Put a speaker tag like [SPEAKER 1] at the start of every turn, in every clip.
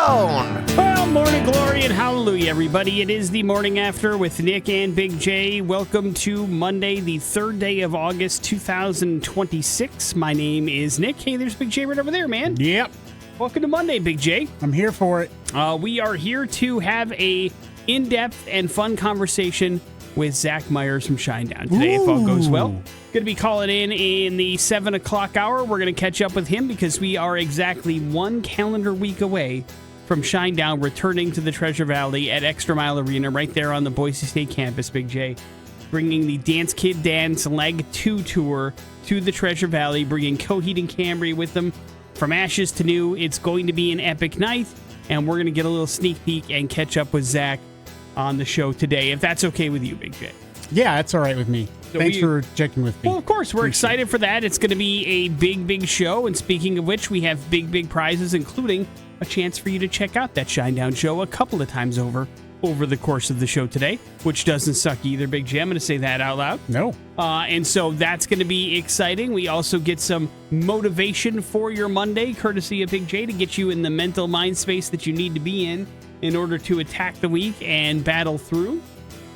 [SPEAKER 1] phone.
[SPEAKER 2] Well, morning glory and hallelujah, everybody. It is the morning after with Nick and Big J. Welcome to Monday, the 3rd day of August, 2026. My name is Nick. Hey, there's Big J right over there, man.
[SPEAKER 3] Yep.
[SPEAKER 2] Welcome to Monday, Big J.
[SPEAKER 3] I'm here for it.
[SPEAKER 2] We are here to have a in-depth and fun conversation with Zach Meyers from Shinedown today, if all goes well. Going to be calling in the 7 o'clock hour. We're going to catch up with him because we are exactly 1 calendar week away from Shinedown returning to the Treasure Valley at Extra Mile Arena right there on the Boise State campus, Big J. Bringing the Dance Kid Dance Leg 2 tour to the Treasure Valley, bringing Coheed and Cambry with them from ashes to new. It's going to be an epic night, and we're going to get a little sneak peek and catch up with Zach on the show today, if that's okay with you, Big J.
[SPEAKER 3] Yeah, that's all right with me.
[SPEAKER 2] So
[SPEAKER 3] Thanks for checking with me.
[SPEAKER 2] Well, of course, we're excited for that. It's going to be a big show. And speaking of which, we have big prizes, including a chance for you to check out that Shinedown show a couple of times over the course of the show today, which doesn't suck either, Big J. I'm going to say that out loud.
[SPEAKER 3] No.
[SPEAKER 2] And so that's going to be exciting. We also get some motivation for your Monday, courtesy of Big J, to get you in the mental mind space that you need to be in order to attack the week and battle through.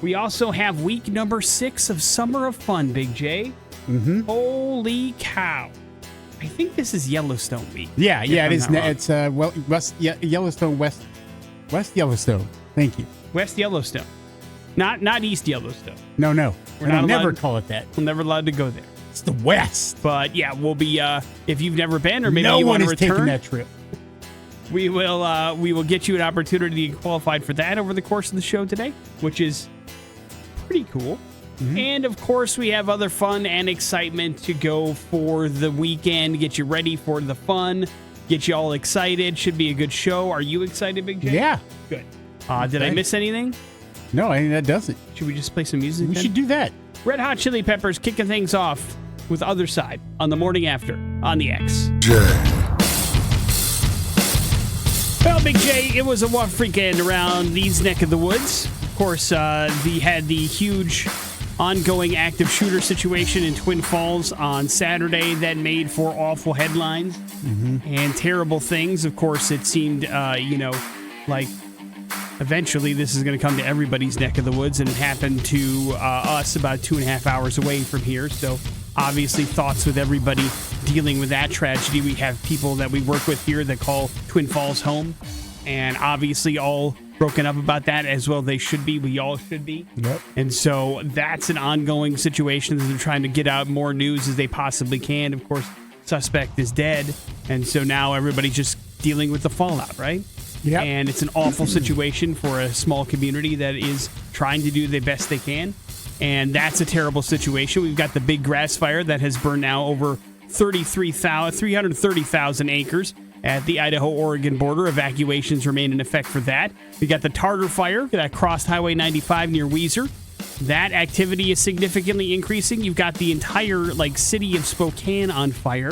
[SPEAKER 2] We also have week number 6 of Summer of Fun, Big J.
[SPEAKER 3] Mm-hmm.
[SPEAKER 2] Holy cow. I think this is Yellowstone week.
[SPEAKER 3] Yeah, it is. It's Yellowstone, West Yellowstone. Thank you.
[SPEAKER 2] West Yellowstone. Not East Yellowstone.
[SPEAKER 3] No.
[SPEAKER 2] We're not
[SPEAKER 3] never
[SPEAKER 2] allowed-
[SPEAKER 3] call it that.
[SPEAKER 2] We're never allowed to go there.
[SPEAKER 3] It's the West.
[SPEAKER 2] But yeah, we'll be, if you've never been or maybe
[SPEAKER 3] no
[SPEAKER 2] you want
[SPEAKER 3] one
[SPEAKER 2] to
[SPEAKER 3] is
[SPEAKER 2] return.
[SPEAKER 3] taking that trip.
[SPEAKER 2] We will get you an opportunity to get qualified for that over the course of the show today, which is pretty cool. Mm-hmm. And of course, we have other fun and excitement to go for the weekend, get you ready for the fun, get you all excited. Should be a good show. Are you excited, Big J?
[SPEAKER 3] Yeah.
[SPEAKER 2] Good. Did I miss anything?
[SPEAKER 3] No, I mean, that doesn't.
[SPEAKER 2] Should we just play some music?
[SPEAKER 3] We should do that.
[SPEAKER 2] Red Hot Chili Peppers kicking things off with Other Side on the morning after on the X. Well, Big J, it was a rough weekend around these neck of the woods. Of course, we had the huge ongoing active shooter situation in Twin Falls on Saturday that made for awful headlines and terrible things. Of course, it seemed, like eventually this is going to come to everybody's neck of the woods, and it happened to us about 2.5 hours away from here. So obviously thoughts with everybody dealing with that tragedy. We have people that we work with here that call Twin Falls home, and obviously all broken up about that, as well they should be. We all should be.
[SPEAKER 3] Yep.
[SPEAKER 2] And so that's an ongoing situation that they're trying to get out more news as they possibly can. Of course, suspect is dead, and so now everybody's just dealing with the fallout, right?
[SPEAKER 3] Yeah.
[SPEAKER 2] And it's an awful situation for a small community that is trying to do the best they can. And that's a terrible situation. We've got the big grass fire that has burned now over 330,000 acres at the Idaho-Oregon border. Evacuations remain in effect for that. We got the Tartar fire that crossed Highway 95 near Weiser. That activity is significantly increasing. You've got the entire city of Spokane on fire.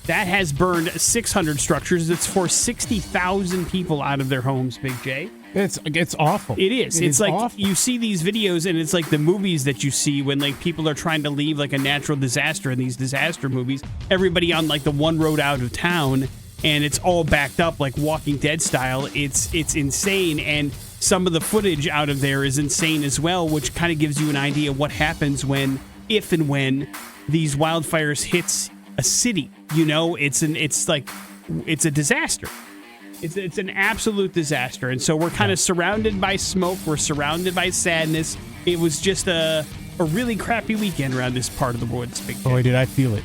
[SPEAKER 2] That has burned 600 structures. It's forced 60,000 people out of their homes, Big J.
[SPEAKER 3] It's awful.
[SPEAKER 2] It is. It's like
[SPEAKER 3] awful.
[SPEAKER 2] You see these videos, and it's like the movies that you see when people are trying to leave a natural disaster in these disaster movies. Everybody on the one road out of town, and it's all backed up like Walking Dead style. It's insane, and some of the footage out of there is insane as well, which kind of gives you an idea of what happens if and when these wildfires hits a city. It's a disaster. It's an absolute disaster. And so we're kind of surrounded by smoke. We're surrounded by sadness. It was just a really crappy weekend around this part of the woods. Big
[SPEAKER 3] Boy, did I feel it.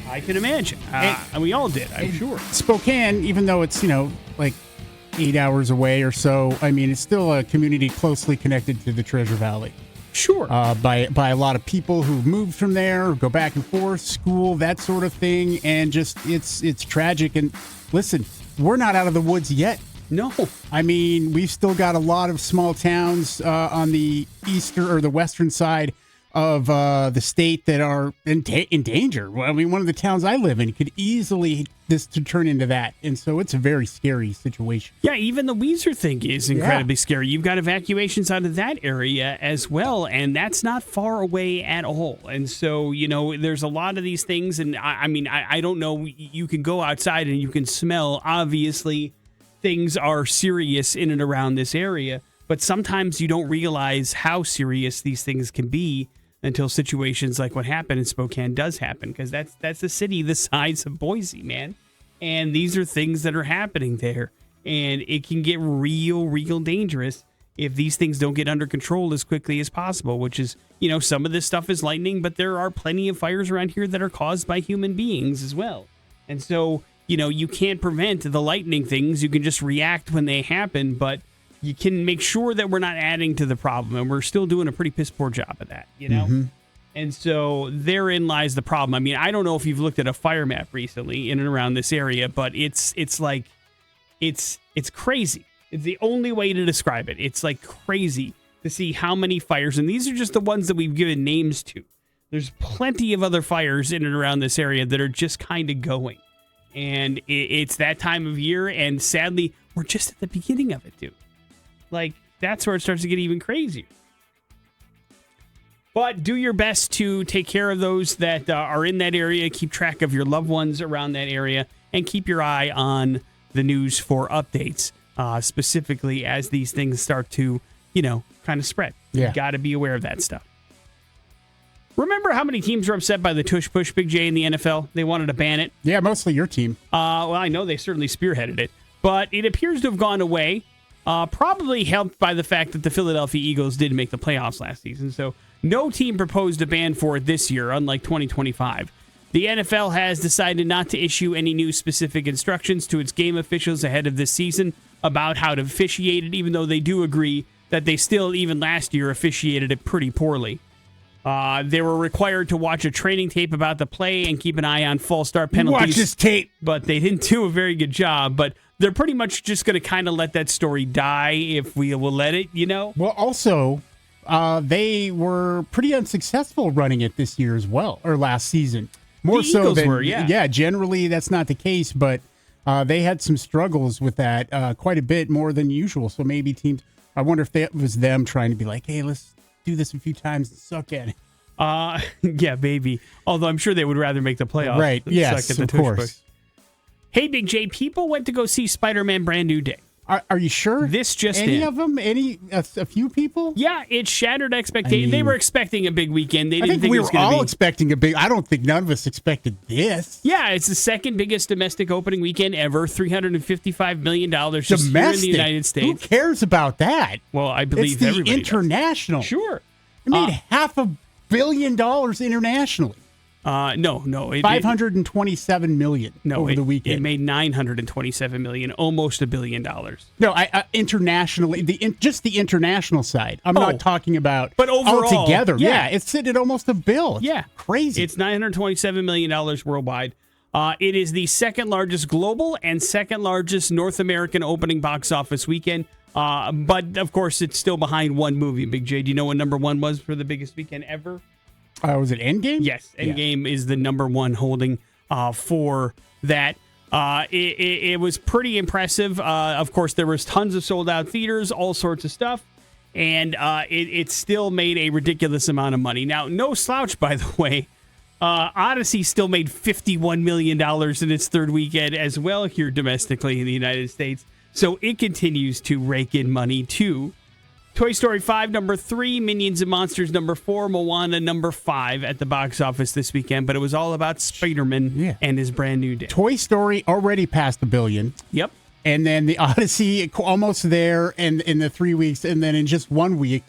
[SPEAKER 2] I can imagine. And we all did, I'm sure.
[SPEAKER 3] Spokane, even though it's, 8 hours away or so, I mean, it's still a community closely connected to the Treasure Valley.
[SPEAKER 2] Sure.
[SPEAKER 3] By a lot of people who moved from there, go back and forth, school, that sort of thing. And just, it's tragic. And listen, we're not out of the woods yet.
[SPEAKER 2] No.
[SPEAKER 3] I mean, we've still got a lot of small towns on the eastern or the western side of the state that are in danger. Well, I mean, one of the towns I live in could easily to turn into that. And so it's a very scary situation.
[SPEAKER 2] Yeah, even the Weiser thing is incredibly scary. You've got evacuations out of that area as well, and that's not far away at all. And so, there's a lot of these things, and I don't know, you can go outside and you can smell, obviously, things are serious in and around this area, but sometimes you don't realize how serious these things can be until situations like what happened in Spokane does happen, because that's a city the size of Boise, man. And these are things that are happening there, and it can get real dangerous if these things don't get under control as quickly as possible, which is, some of this stuff is lightning, but there are plenty of fires around here that are caused by human beings as well. And so, you can't prevent the lightning things. You can just react when they happen, but you can make sure that we're not adding to the problem, and we're still doing a pretty piss poor job of that,
[SPEAKER 3] Mm-hmm.
[SPEAKER 2] And so therein lies the problem. I mean, I don't know if you've looked at a fire map recently in and around this area, but it's crazy. It's the only way to describe it. It's like crazy to see how many fires, and these are just the ones that we've given names to. There's plenty of other fires in and around this area that are just kind of going. And it's that time of year, and sadly, we're just at the beginning of it, dude. Like, that's where it starts to get even crazier. But do your best to take care of those that are in that area, keep track of your loved ones around that area, and keep your eye on the news for updates, specifically as these things start to, kind of spread.
[SPEAKER 3] Yeah.
[SPEAKER 2] You got to be aware of that stuff. Remember how many teams were upset by the tush push, Big J, in the NFL? They wanted to ban it.
[SPEAKER 3] Yeah, mostly your team.
[SPEAKER 2] Well, I know they certainly spearheaded it, but it appears to have gone away, probably helped by the fact that the Philadelphia Eagles did make the playoffs last season. So no team proposed a ban for it this year, unlike 2025. The NFL has decided not to issue any new specific instructions to its game officials ahead of this season about how to officiate it, even though they do agree that they still, even last year, officiated it pretty poorly. They were required to watch a training tape about the play and keep an eye on false start penalties.
[SPEAKER 3] Watch this tape.
[SPEAKER 2] But they didn't do a very good job. But they're pretty much just going to kind of let that story die if we will let it,
[SPEAKER 3] Well, also, they were pretty unsuccessful running it this year as well, or last season. More
[SPEAKER 2] the
[SPEAKER 3] so
[SPEAKER 2] Eagles
[SPEAKER 3] than,
[SPEAKER 2] were, yeah.
[SPEAKER 3] Yeah, generally that's not the case, but they had some struggles with that quite a bit more than usual. So maybe teams, I wonder if that was them trying to be like, hey, let's do this a few times and suck at it.
[SPEAKER 2] Yeah, maybe. Although I'm sure they would rather make the playoffs.
[SPEAKER 3] Right,
[SPEAKER 2] than
[SPEAKER 3] yes,
[SPEAKER 2] suck at the
[SPEAKER 3] of
[SPEAKER 2] tush
[SPEAKER 3] course.
[SPEAKER 2] push. Hey, Big J, people went to go see Spider-Man Brand New Day.
[SPEAKER 3] Are you sure?
[SPEAKER 2] This just
[SPEAKER 3] Any
[SPEAKER 2] in.
[SPEAKER 3] of them? A few people?
[SPEAKER 2] Yeah, it shattered expectations. They were expecting a big weekend. They
[SPEAKER 3] I
[SPEAKER 2] didn't
[SPEAKER 3] think
[SPEAKER 2] it
[SPEAKER 3] we
[SPEAKER 2] was
[SPEAKER 3] were
[SPEAKER 2] going to
[SPEAKER 3] all
[SPEAKER 2] be.
[SPEAKER 3] expecting a big. I don't think none of us expected this.
[SPEAKER 2] Yeah, it's the second biggest domestic opening weekend ever. $355 million just
[SPEAKER 3] Domestic.
[SPEAKER 2] here in the United States.
[SPEAKER 3] Who cares about that?
[SPEAKER 2] Well, I believe
[SPEAKER 3] it's the
[SPEAKER 2] everybody
[SPEAKER 3] international.
[SPEAKER 2] does. Sure.
[SPEAKER 3] It made $500 million internationally.
[SPEAKER 2] No.
[SPEAKER 3] $527 million over the weekend.
[SPEAKER 2] It made $927 million, almost $1 billion.
[SPEAKER 3] No, internationally, just the international side. I'm not talking about
[SPEAKER 2] but overall,
[SPEAKER 3] altogether.
[SPEAKER 2] yeah.
[SPEAKER 3] It's sitting at almost $1 billion.
[SPEAKER 2] Yeah.
[SPEAKER 3] Crazy.
[SPEAKER 2] It's $927 million worldwide. It is the second largest global and second largest North American opening box office weekend. But, of course, it's still behind one movie, Big J. Do you know what number one was for the biggest weekend ever?
[SPEAKER 3] Was it Endgame?
[SPEAKER 2] Yes, Endgame is the number one holding for that. It was pretty impressive. Of course, there was tons of sold-out theaters, all sorts of stuff, and it still made a ridiculous amount of money. Now, no slouch, by the way. Odyssey still made $51 million in its third weekend as well here domestically in the United States. So it continues to rake in money, too. Toy Story 5, number 3, Minions and Monsters, number 4, Moana, number 5 at the box office this weekend. But it was all about Spider-Man and his brand new day.
[SPEAKER 3] Toy Story already passed $1 billion.
[SPEAKER 2] Yep.
[SPEAKER 3] And then the Odyssey almost there in the 3 weeks. And then in just 1 week,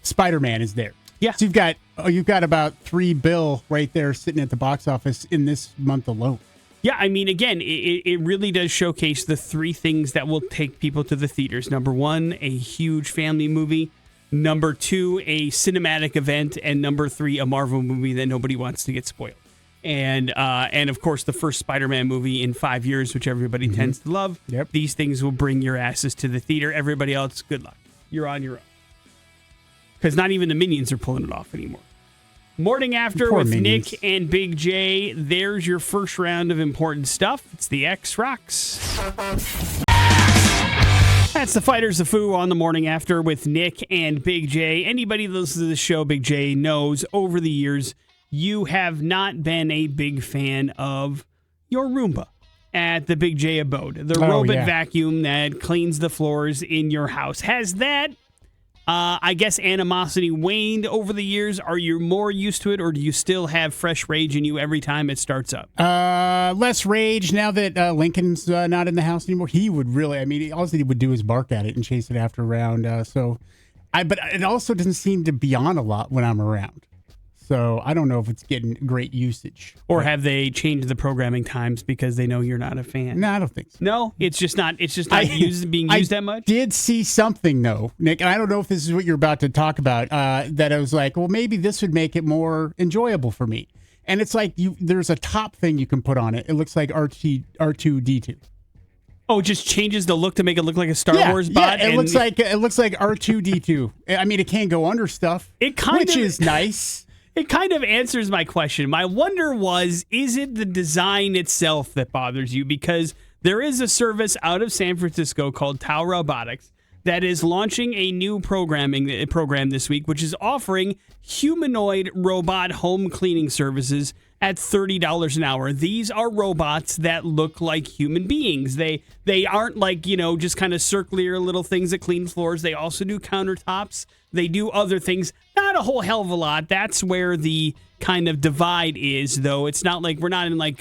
[SPEAKER 3] Spider-Man is there.
[SPEAKER 2] Yeah.
[SPEAKER 3] So you've got about $3 billion right there sitting at the box office in this month alone.
[SPEAKER 2] Yeah, I mean, again, it really does showcase the three things that will take people to the theaters. Number one, a huge family movie. Number two, a cinematic event. And number three, a Marvel movie that nobody wants to get spoiled. And of course, the first Spider-Man movie in 5 years, which everybody tends to love.
[SPEAKER 3] Yep.
[SPEAKER 2] These things will bring your asses to the theater. Everybody else, good luck. You're on your own. Because not even the Minions are pulling it off anymore. Morning After
[SPEAKER 3] Poor
[SPEAKER 2] with
[SPEAKER 3] Minions.
[SPEAKER 2] Nick and Big J. There's your first round of important stuff. It's the X Rocks. That's the Fighters of Foo on the Morning After with Nick and Big J. Anybody that listens to the show, Big J, knows over the years you have not been a big fan of your Roomba. at the Big J abode, the robot vacuum that cleans the floors in your house. Has that, I guess, animosity waned over the years? Are you more used to it, or do you still have fresh rage in you every time it starts up?
[SPEAKER 3] Less rage now that Lincoln's not in the house anymore. He would really, all he would do is bark at it and chase it after around. But it also doesn't seem to be on a lot when I'm around. So I don't know if it's getting great usage.
[SPEAKER 2] Or have they changed the programming times because they know you're not a fan?
[SPEAKER 3] No, I don't think so.
[SPEAKER 2] No, it's just not being used that much?
[SPEAKER 3] I did see something, though, Nick, and I don't know if this is what you're about to talk about, that I was like, well, maybe this would make it more enjoyable for me. And it's like there's a top thing you can put on it. It looks like R2-D2.
[SPEAKER 2] Oh, it just changes the look to make it look like a Star Wars bot?
[SPEAKER 3] Yeah, it looks like R2-D2. It can't go under stuff, which is nice.
[SPEAKER 2] It kind of answers my question. My wonder was, is it the design itself that bothers you? Because there is a service out of San Francisco called Tau Robotics that is launching a new program this week, which is offering humanoid robot home cleaning services at $30 an hour. These are robots that look like human beings. They aren't like, just kind of circular little things that clean floors. They also do countertops. They do other things. Not a whole hell of a lot. That's where the kind of divide is, though. It's not like we're not in like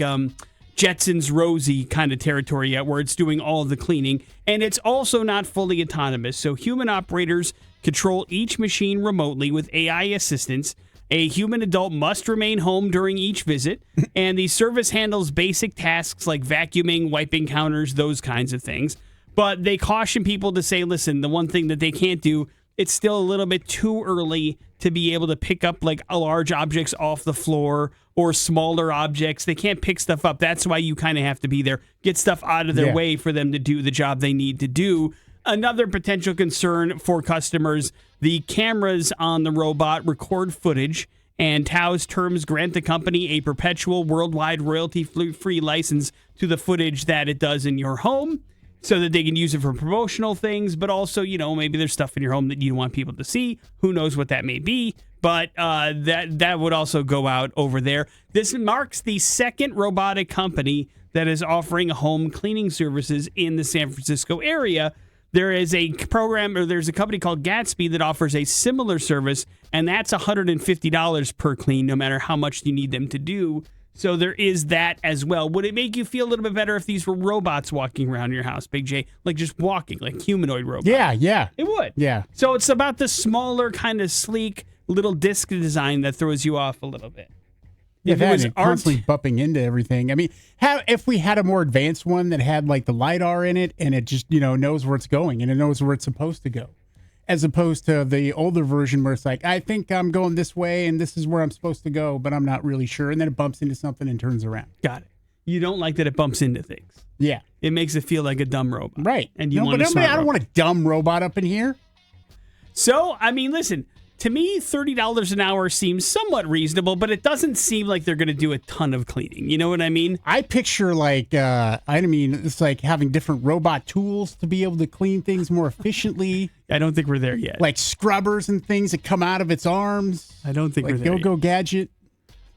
[SPEAKER 2] Jetsons Rosie kind of territory yet, where it's doing all of the cleaning. And it's also not fully autonomous. So human operators control each machine remotely with AI assistance. A human adult must remain home during each visit, and the service handles basic tasks like vacuuming, wiping counters, those kinds of things. But they caution people to say, listen, the one thing that they can't do, it's still a little bit too early to be able to pick up like large objects off the floor or smaller objects. They can't pick stuff up. That's why you kind of have to be there, get stuff out of their way for them to do the job they need to do. Another potential concern for customers, the cameras on the robot record footage, and Tau's terms grant the company a perpetual worldwide royalty-free license to the footage that it does in your home so that they can use it for promotional things, but also, maybe there's stuff in your home that you want people to see. Who knows what that may be, but that would also go out over there. This marks the second robotic company that is offering home cleaning services in the San Francisco area. There is there's a company called Gatsby that offers a similar service, and that's $150 per clean, no matter how much you need them to do. So there is that as well. Would it make you feel a little bit better if these were robots walking around your house, Big J? Like just walking, like humanoid robots?
[SPEAKER 3] Yeah.
[SPEAKER 2] It would.
[SPEAKER 3] Yeah.
[SPEAKER 2] So it's about the smaller, kind of sleek little disc design that throws you off a little bit.
[SPEAKER 3] If it was constantly bumping into everything. If we had a more advanced one that had like the LiDAR in it and it just, knows where it's going and it knows where it's supposed to go, as opposed to the older version where it's like, I think I'm going this way and this is where I'm supposed to go, but I'm not really sure. And then it bumps into something and turns around.
[SPEAKER 2] Got it. You don't like that it bumps into things.
[SPEAKER 3] Yeah.
[SPEAKER 2] It makes it feel like a dumb robot.
[SPEAKER 3] Right.
[SPEAKER 2] And you want a smart robot.
[SPEAKER 3] I don't want a dumb robot up in here.
[SPEAKER 2] So, listen. To me, $30 an hour seems somewhat reasonable, but it doesn't seem like they're going to do a ton of cleaning. You know what I mean?
[SPEAKER 3] I picture it's like having different robot tools to be able to clean things more efficiently.
[SPEAKER 2] I don't think we're there yet.
[SPEAKER 3] Like scrubbers and things that come out of its arms.
[SPEAKER 2] I don't think we're there yet.
[SPEAKER 3] Go Gadget.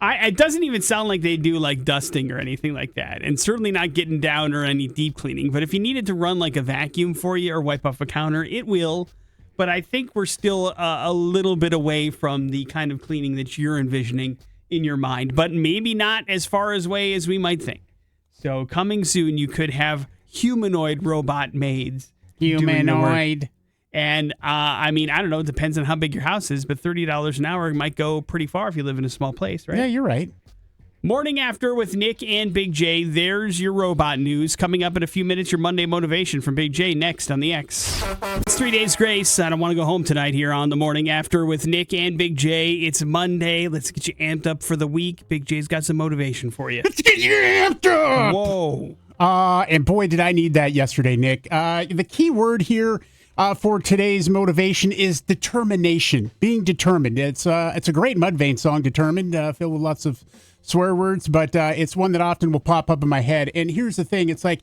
[SPEAKER 2] It doesn't even sound like they do like dusting or anything like that, and certainly not getting down or any deep cleaning. But if you needed to run like a vacuum for you or wipe off a counter, it will. But I think we're still a little bit away from the kind of cleaning that you're envisioning in your mind, but maybe not as far away as we might think. So coming soon, you could have humanoid robot maids.
[SPEAKER 3] Humanoid.
[SPEAKER 2] And, I don't know. It depends on how big your house is, but $30 an hour might go pretty far if you live in a small place, right?
[SPEAKER 3] Yeah, you're right.
[SPEAKER 2] Morning After with Nick and Big J. There's your robot news. Coming up in a few minutes, your Monday motivation from Big J next on the X. It's 3 Days Grace. I don't want to go home tonight here on the Morning After with Nick and Big J. It's Monday. Let's get you amped up for the week. Big J's got some motivation for you.
[SPEAKER 3] Let's get you amped up!
[SPEAKER 2] Whoa.
[SPEAKER 3] And boy, did I need that yesterday, Nick. The key word here for today's motivation is determination. Being determined. It's a great Mudvayne song, Determined, filled with lots of swear words, but it's one that often will pop up in my head. And here's the thing. It's like,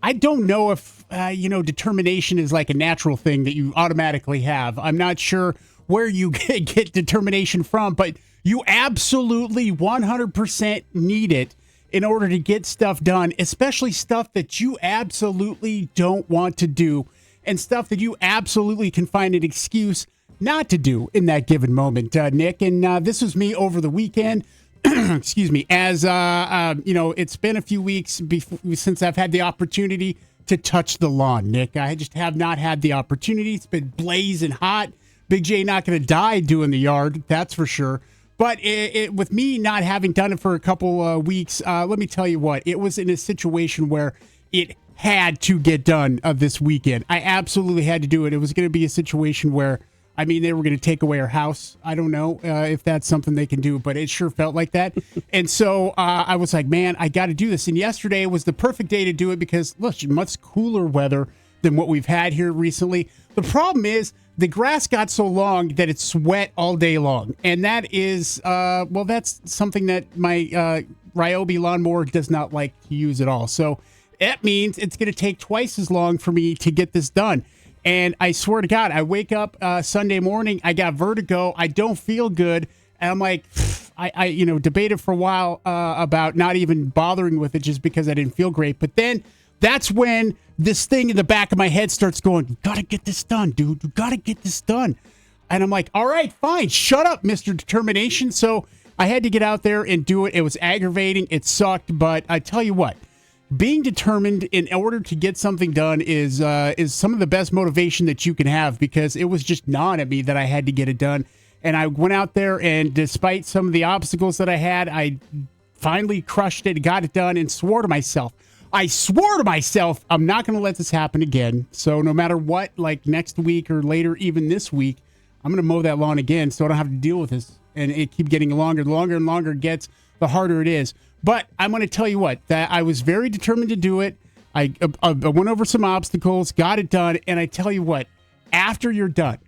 [SPEAKER 3] I don't know if, determination is like a natural thing that you automatically have. I'm not sure where you get determination from, but you absolutely 100% need it in order to get stuff done, especially stuff that you absolutely don't want to do and stuff that you absolutely can find an excuse not to do in that given moment, Nick. And this was me over the weekend. Excuse me. As, it's been a few weeks since I've had the opportunity to touch the lawn, Nick. I just have not had the opportunity. It's been blazing hot. Big J not going to die doing the yard, that's for sure. But with me not having done it for a couple weeks, let me tell you what, it was in a situation where it had to get done this weekend. I absolutely had to do it. It was going to be a situation where, they were going to take away our house. I don't know if that's something they can do, but it sure felt like that. And so I was like, man, I got to do this. And yesterday was the perfect day to do it because, look, much cooler weather than what we've had here recently. The problem is the grass got so long that it's wet all day long. And that is, that's something that my Ryobi lawnmower does not like to use at all. So that means it's going to take twice as long for me to get this done. And I swear to God, I wake up Sunday morning, I got vertigo, I don't feel good, and I'm like, I debated for a while about not even bothering with it just because I didn't feel great. But then that's when this thing in the back of my head starts going, you got to get this done, dude. You got to get this done. And I'm like, all right, fine. Shut up, Mr. Determination. So I had to get out there and do it. It was aggravating. It sucked. But I tell you what, being determined in order to get something done is some of the best motivation that you can have, because it was just gnawing at me that I had to get it done. And I went out there, and despite some of the obstacles that I had, I finally crushed it, got it done, and swore to myself, I'm not going to let this happen again. So no matter what, like next week or later, even this week, I'm going to mow that lawn again so I don't have to deal with this. And it keeps getting longer. The longer and longer it gets, the harder it is. But I'm going to tell you what, that I was very determined to do it. I went over some obstacles, got it done. And I tell you what, after you're done,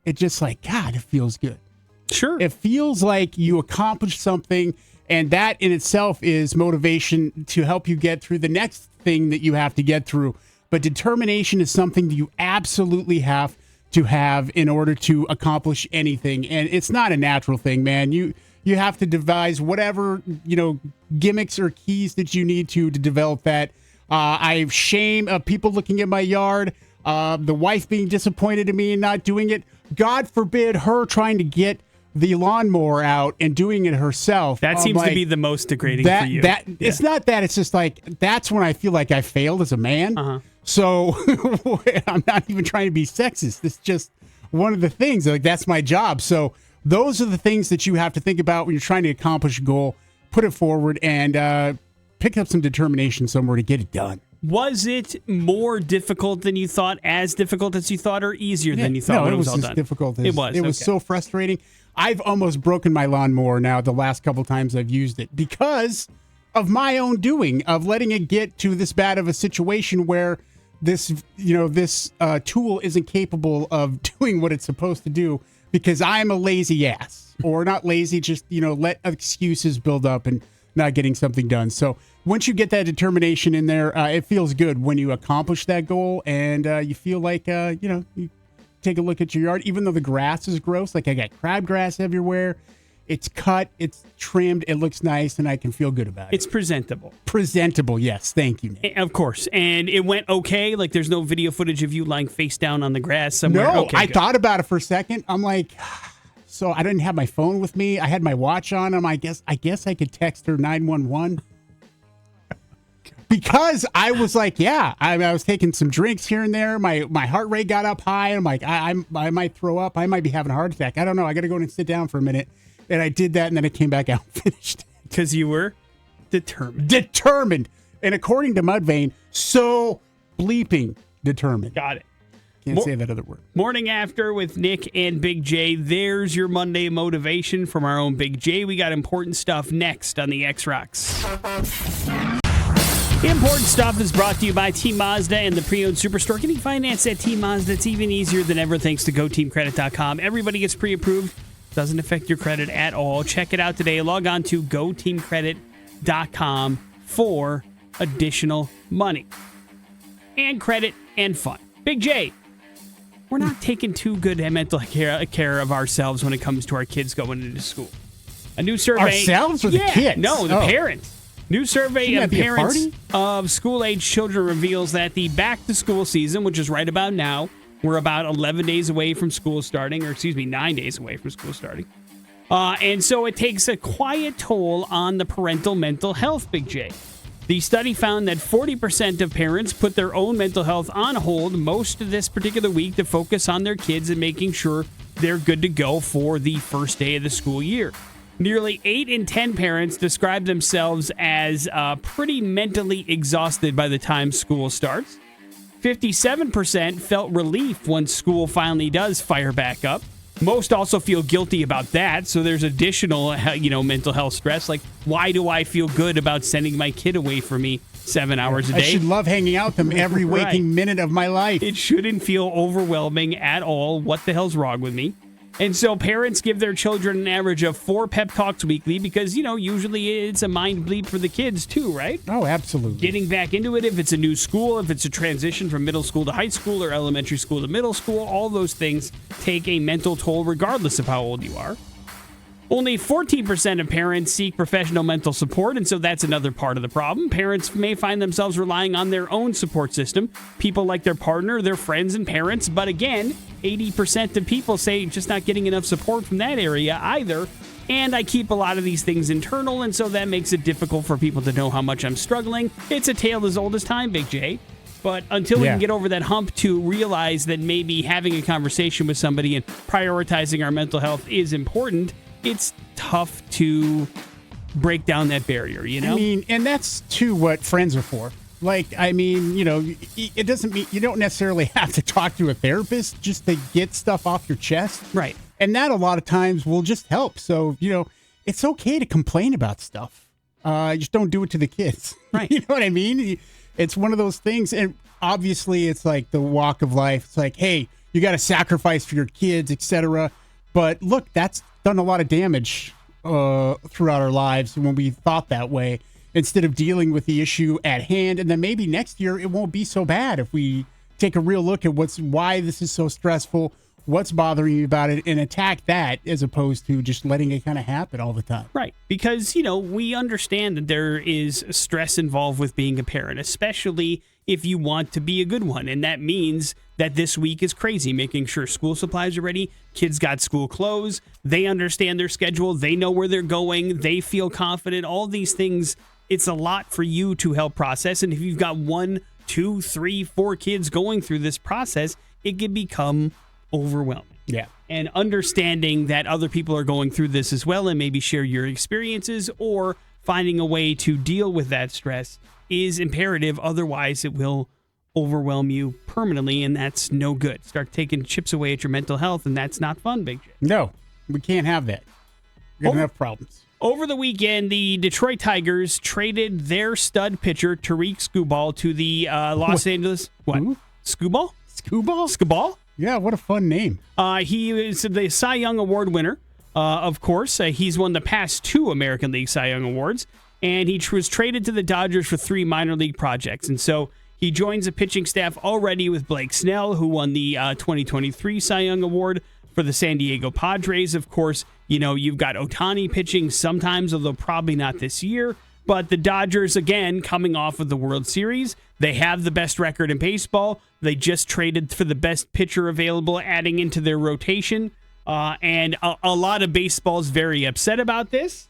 [SPEAKER 3] it's just like, God, it feels good.
[SPEAKER 2] Sure.
[SPEAKER 3] It feels like you accomplished something. And that in itself is motivation to help you get through the next thing that you have to get through. But determination is something that you absolutely have to have in order to accomplish anything. And it's not a natural thing, man. You have to devise whatever, gimmicks or keys that you need to develop that. I have shame of people looking at my yard, the wife being disappointed in me and not doing it. God forbid her trying to get the lawnmower out and doing it herself.
[SPEAKER 2] That seems to be the most degrading for you.
[SPEAKER 3] It's not that. It's just like, that's when I feel like I failed as a man.
[SPEAKER 2] Uh-huh.
[SPEAKER 3] So I'm not even trying to be sexist. It's just one of the things. Like, that's my job. So those are the things that you have to think about when you're trying to accomplish a goal. Put it forward and pick up some determination somewhere to get it done.
[SPEAKER 2] Was it more difficult than you thought, as difficult as you thought, or easier than you thought when it was all done?
[SPEAKER 3] No, it was as difficult as
[SPEAKER 2] it was.
[SPEAKER 3] It was so frustrating. I've almost broken my lawnmower now the last couple times I've used it because of my own doing, of letting it get to this bad of a situation where this tool isn't capable of doing what it's supposed to do because I'm a lazy ass. Or not lazy, just, let excuses build up and not getting something done. So once you get that determination in there, it feels good when you accomplish that goal and you feel like, you take a look at your yard, even though the grass is gross. Like, I got crabgrass everywhere. It's cut, it's trimmed, it looks nice, and I can feel good about it.
[SPEAKER 2] It's presentable.
[SPEAKER 3] Presentable, yes. Thank you, Nick.
[SPEAKER 2] Of course. And it went okay? Like, there's no video footage of you lying face down on the grass somewhere?
[SPEAKER 3] No,
[SPEAKER 2] okay,
[SPEAKER 3] I thought about it for a second. I'm like, so I didn't have my phone with me. I had my watch on. I guess I could text her 911. Because I was like, I was taking some drinks here and there. My heart rate got up high. I'm like, I might throw up. I might be having a heart attack. I don't know. I got to go in and sit down for a minute. And I did that, and then I came back out and finished.
[SPEAKER 2] Because you were determined.
[SPEAKER 3] Determined. And according to Mudvayne, so bleeping determined.
[SPEAKER 2] Got it.
[SPEAKER 3] Can't say that other word. Morning
[SPEAKER 2] After with Nick and Big J. There's your Monday motivation from our own Big J. We got important stuff next on the X-Rocks. Important stuff is brought to you by Team Mazda and the pre-owned superstore. Getting financed at Team Mazda, it's even easier than ever thanks to GoTeamCredit.com. Everybody gets pre-approved. Doesn't affect your credit at all. Check it out today. Log on to GoTeamCredit.com for additional money and credit and fun. Big J, we're not taking too good mental care of ourselves when it comes to our kids going into school. A new survey.
[SPEAKER 3] Ourselves or the kids?
[SPEAKER 2] No, the parents. New survey
[SPEAKER 3] Shouldn't
[SPEAKER 2] of
[SPEAKER 3] that be a
[SPEAKER 2] parents
[SPEAKER 3] party?
[SPEAKER 2] of school-age children reveals that the back-to-school season, which is right about now, we're about 11 days away from school starting, 9 days away from school starting. And so it takes a quiet toll on the parental mental health, Big J. The study found that 40% of parents put their own mental health on hold most of this particular week to focus on their kids and making sure they're good to go for the first day of the school year. Nearly 8 in 10 parents describe themselves as pretty mentally exhausted by the time school starts. 57% felt relief when school finally does fire back up. Most also feel guilty about that, so there's additional, mental health stress. Like, why do I feel good about sending my kid away from me 7 hours a day?
[SPEAKER 3] I should love hanging out with them every waking
[SPEAKER 2] Right.
[SPEAKER 3] minute of my life.
[SPEAKER 2] It shouldn't feel overwhelming at all. What the hell's wrong with me? And so parents give their children an average of 4 pep talks weekly because, usually it's a mind bleep for the kids too, right?
[SPEAKER 3] Oh, absolutely.
[SPEAKER 2] Getting back into it, if it's a new school, if it's a transition from middle school to high school or elementary school to middle school, all those things take a mental toll regardless of how old you are. Only 14% of parents seek professional mental support, and so that's another part of the problem. Parents may find themselves relying on their own support system, people like their partner, their friends, and parents. But again, 80% of people say just not getting enough support from that area either. And I keep a lot of these things internal, and so that makes it difficult for people to know how much I'm struggling. It's a tale as old as time, Big J. But until we can get over that hump to realize that maybe having a conversation with somebody and prioritizing our mental health is important, it's tough to break down that barrier,
[SPEAKER 3] I mean, and that's too what friends are for. Like, I mean, it doesn't mean you don't necessarily have to talk to a therapist just to get stuff off your chest.
[SPEAKER 2] Right.
[SPEAKER 3] And that a lot of times will just help. So, it's okay to complain about stuff. Just don't do it to the kids.
[SPEAKER 2] Right.
[SPEAKER 3] You know what I mean? It's one of those things. And obviously it's like the walk of life. It's like, hey, you got to sacrifice for your kids, etc. But look, that's done a lot of damage throughout our lives when we thought that way, instead of dealing with the issue at hand. And then maybe next year it won't be so bad if we take a real look at why this is so stressful, what's bothering you about it, and attack that as opposed to just letting it kind of happen all the time.
[SPEAKER 2] Right. Because, we understand that there is stress involved with being a parent, especially if you want to be a good one. And that means that this week is crazy, making sure school supplies are ready, kids got school clothes, they understand their schedule, they know where they're going, they feel confident, all these things. It's a lot for you to help process. And if you've got 1, 2, 3, 4 kids going through this process, it can become overwhelming.
[SPEAKER 3] Yeah.
[SPEAKER 2] And understanding that other people are going through this as well and maybe share your experiences or finding a way to deal with that stress is imperative. Otherwise, it will overwhelm you permanently, and that's no good. Start taking chips away at your mental health, and that's not fun, Big J.
[SPEAKER 3] No, we can't have that. We're going to have problems.
[SPEAKER 2] Over the weekend, the Detroit Tigers traded their stud pitcher, Tariq Skubal, to the Los Angeles... What?
[SPEAKER 3] Who?
[SPEAKER 2] Skubal?
[SPEAKER 3] Skubal?
[SPEAKER 2] Skubal?
[SPEAKER 3] Yeah, what a fun name.
[SPEAKER 2] He is the Cy Young Award winner, of course. He's won the past 2 American League Cy Young Awards, and he was traded to the Dodgers for 3 minor league projects. And so he joins the pitching staff already with Blake Snell, who won the 2023 Cy Young Award for the San Diego Padres. Of course, you've got Ohtani pitching sometimes, although probably not this year. But the Dodgers, again, coming off of the World Series, they have the best record in baseball. They just traded for the best pitcher available, adding into their rotation. And a lot of baseball's very upset about this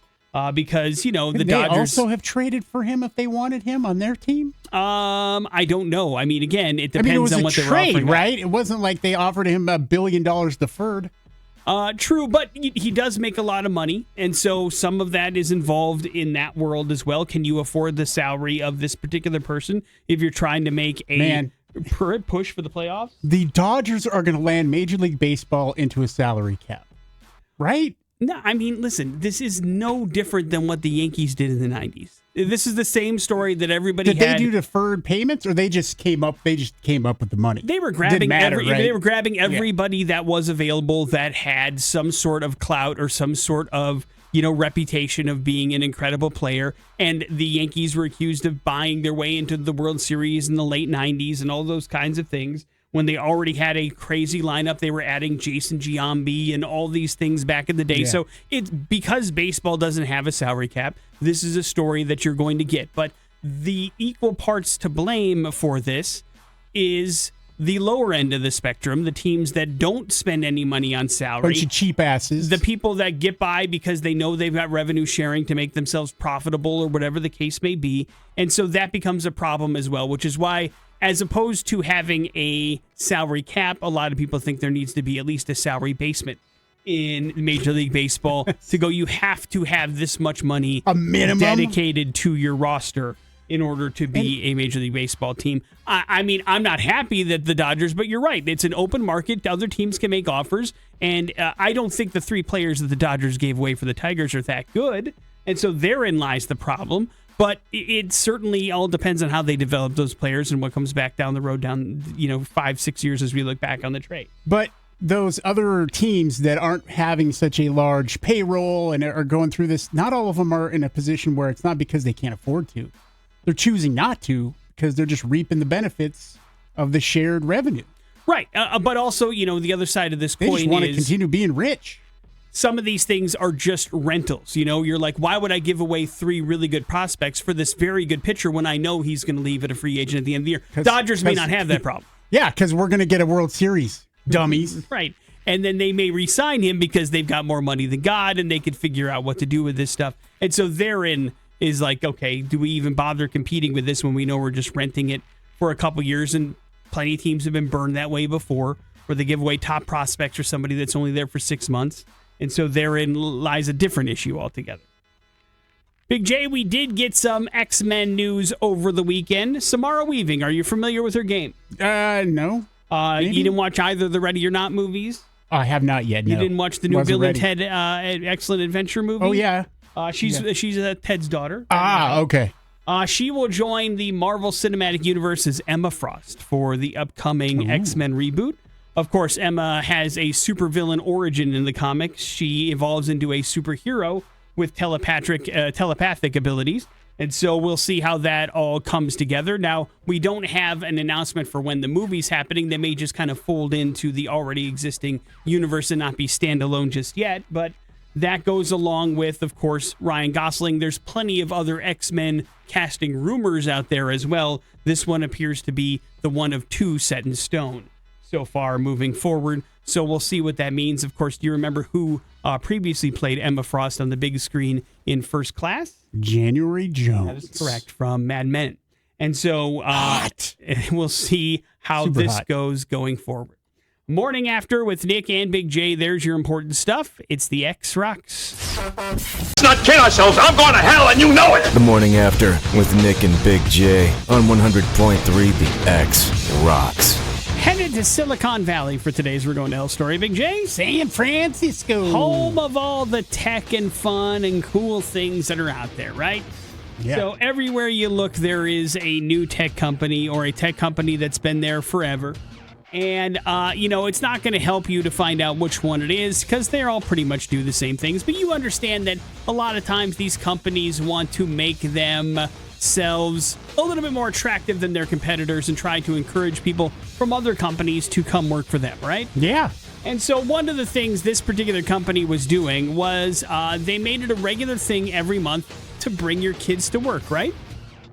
[SPEAKER 2] because, the Dodgers...
[SPEAKER 3] They also have traded for him if they wanted him on their team?
[SPEAKER 2] I don't know. I mean, again, it depends on what they were
[SPEAKER 3] trade,
[SPEAKER 2] offering.
[SPEAKER 3] Right? It wasn't like they offered him $1 billion deferred.
[SPEAKER 2] True, but he does make a lot of money, and so some of that is involved in that world as well. Can you afford the salary of this particular person if you're trying to make a push for the playoffs?
[SPEAKER 3] The Dodgers are going to land Major League Baseball into a salary cap, right?
[SPEAKER 2] No, I mean, listen, this is no different than what the Yankees did in the 90s. This is the same story that everybody had.
[SPEAKER 3] Did they do deferred payments, or they just came up with the money?
[SPEAKER 2] They were grabbing
[SPEAKER 3] right?
[SPEAKER 2] They were grabbing everybody that was available that had some sort of clout or some sort of, reputation of being an incredible player. And the Yankees were accused of buying their way into the World Series in the late 90s and all those kinds of things, when they already had a crazy lineup. They were adding Jason Giambi and all these things back in the day.
[SPEAKER 3] Yeah.
[SPEAKER 2] So it's because baseball doesn't have a salary cap, this is a story that you're going to get. But the equal parts to blame for this is the lower end of the spectrum, the teams that don't spend any money on salary.
[SPEAKER 3] Bunch of cheap asses.
[SPEAKER 2] The people that get by because they know they've got revenue sharing to make themselves profitable or whatever the case may be. And so that becomes a problem as well, which is why, as opposed to having a salary cap, a lot of people think there needs to be at least a salary basement in Major League Baseball to go, you have to have this much money
[SPEAKER 3] a minimum
[SPEAKER 2] dedicated to your roster in order to be a Major League Baseball team. I mean, I'm not happy that the Dodgers, but you're right. It's an open market. Other teams can make offers. And I don't think the 3 players that the Dodgers gave away for the Tigers are that good. And so therein lies the problem. But it certainly all depends on how they develop those players and what comes back down the road 5-6 years as we look back on the trade.
[SPEAKER 3] But those other teams that aren't having such a large payroll and are going through this, not all of them are in a position where it's not because they can't afford to. They're choosing not to because they're just reaping the benefits of the shared revenue.
[SPEAKER 2] Right. But also, the other side of this
[SPEAKER 3] They
[SPEAKER 2] coin
[SPEAKER 3] just want
[SPEAKER 2] is
[SPEAKER 3] to continue being rich.
[SPEAKER 2] Some of these things are just rentals. You're like, why would I give away 3 really good prospects for this very good pitcher when I know he's going to leave at a free agent at the end of the year? Dodgers may not have that problem.
[SPEAKER 3] Yeah, because we're going to get a World Series, dummies.
[SPEAKER 2] Right. And then they may re-sign him because they've got more money than God and they could figure out what to do with this stuff. And so therein is like, okay, do we even bother competing with this when we know we're just renting it for a couple years? And plenty of teams have been burned that way before, where they give away top prospects for somebody that's only there for 6 months. And so therein lies a different issue altogether. Big J, we did get some X-Men news over the weekend. Samara Weaving, are you familiar with her game?
[SPEAKER 3] No.
[SPEAKER 2] You didn't watch either of the Ready or Not movies?
[SPEAKER 3] I have not yet, no.
[SPEAKER 2] You didn't watch the new
[SPEAKER 3] Wasn't
[SPEAKER 2] Bill and
[SPEAKER 3] ready.
[SPEAKER 2] Ted Excellent Adventure movie?
[SPEAKER 3] Oh, yeah.
[SPEAKER 2] She's Ted's daughter.
[SPEAKER 3] Okay.
[SPEAKER 2] She will join the Marvel Cinematic Universe as Emma Frost for the upcoming X-Men reboot. Of course, Emma has a supervillain origin in the comics. She evolves into a superhero with telepathic abilities. And so we'll see how that all comes together. Now, we don't have an announcement for when the movie's happening. They may just kind of fold into the already existing universe and not be standalone just yet. But that goes along with, of course, Ryan Gosling. There's plenty of other X-Men casting rumors out there as well. This one appears to be the one of 2 set in stone so far moving forward. So we'll see what that means. Of course, do you remember who previously played Emma Frost on the big screen in First Class?
[SPEAKER 3] January Jones.
[SPEAKER 2] That is correct, from Mad Men. And so we'll see how
[SPEAKER 3] Super
[SPEAKER 2] this
[SPEAKER 3] hot.
[SPEAKER 2] goes going forward. Morning After with Nick and Big J. There's your important stuff. It's the X Rocks.
[SPEAKER 1] Let's not kid ourselves. I'm going to hell and you know it.
[SPEAKER 4] The Morning After with Nick and Big J on 100.3 The X Rocks.
[SPEAKER 2] Headed to Silicon Valley for today's We're Going to Hell story. Big J,
[SPEAKER 3] San Francisco.
[SPEAKER 2] home of all the tech and fun and cool things that are out there, right?
[SPEAKER 3] Yeah.
[SPEAKER 2] So everywhere you look, there is a new tech company or a tech company that's been there forever. And, it's not going to help you to find out which one it is because they all pretty much do the same things. But you understand that a lot of times these companies want to make themselves a little bit more attractive than their competitors and try to encourage people from other companies to come work for them, right?
[SPEAKER 3] Yeah.
[SPEAKER 2] And so one of the things this particular company was doing was they made it a regular thing every month to bring your kids to work, right?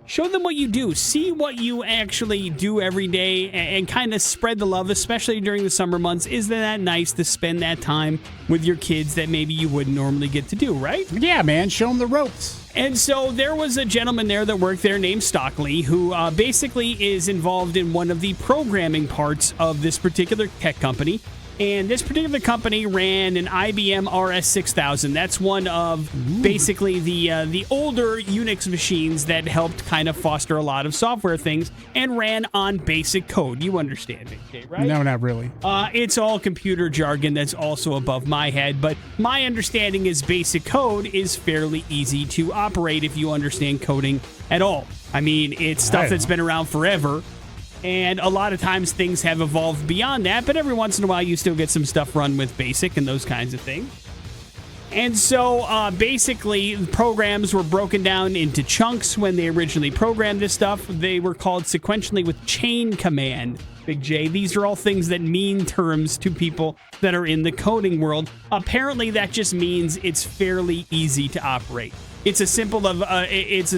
[SPEAKER 2] Show them what you do. See what you actually do every day and kind of spread the love, especially during the summer months. Isn't that nice to spend that time with your kids that maybe you wouldn't normally get to do, right?
[SPEAKER 3] Yeah, man. Show them the ropes.
[SPEAKER 2] And so there was a gentleman there that worked there named Stockley who basically is involved in one of the programming parts of this particular tech company. And this particular company ran an IBM RS-6000. That's one of basically the older Unix machines that helped kind of foster a lot of software things and ran on basic code. You understand it, right?
[SPEAKER 3] No, not really.
[SPEAKER 2] It's all computer jargon that's also above my head, but my understanding is basic code is fairly easy to operate if you understand coding at all. I mean, it's stuff that's been around forever. And a lot of times things have evolved beyond that, but every once in a while you still get some stuff run with BASIC and those kinds of things. And so basically programs were broken down into chunks when they originally programmed this stuff. They were called sequentially with chain command. Big J. These are all things that mean terms to people that are in the coding world. Apparently, that just means it's fairly easy to operate. It's a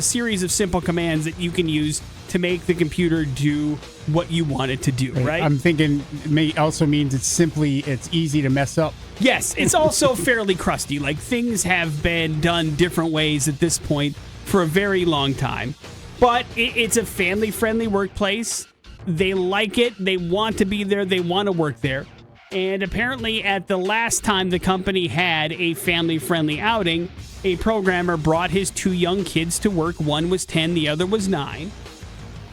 [SPEAKER 2] series of simple commands that you can use to make the computer do what you want it to do, right?
[SPEAKER 3] I'm thinking it also means it's easy to mess up.
[SPEAKER 2] Yes, it's also fairly crusty. Like, things have been done different ways at this point for a very long time. But it's a family-friendly workplace. They like it. They want to be there. They want to work there. And apparently, at the last time the company had a family-friendly outing, a programmer brought his 2 young kids to work. One was 10, the other was 9.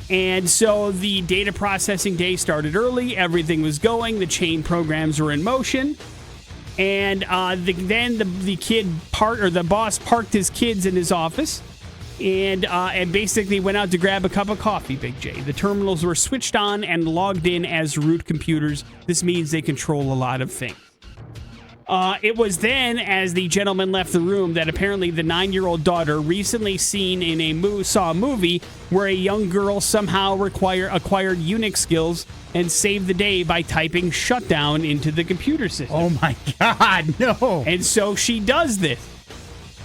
[SPEAKER 2] And so the data processing day started early. Everything was going. The chain programs were in motion. And then the boss parked his kids in his office and basically went out to grab a cup of coffee, Big J. The terminals were switched on and logged in as root computers. This means they control a lot of things. It was then, as the gentleman left the room, that apparently the 9-year-old daughter, recently seen in saw a movie where a young girl somehow acquired Unix skills and saved the day by typing shutdown into the computer system.
[SPEAKER 3] Oh my God, no.
[SPEAKER 2] And so she does this.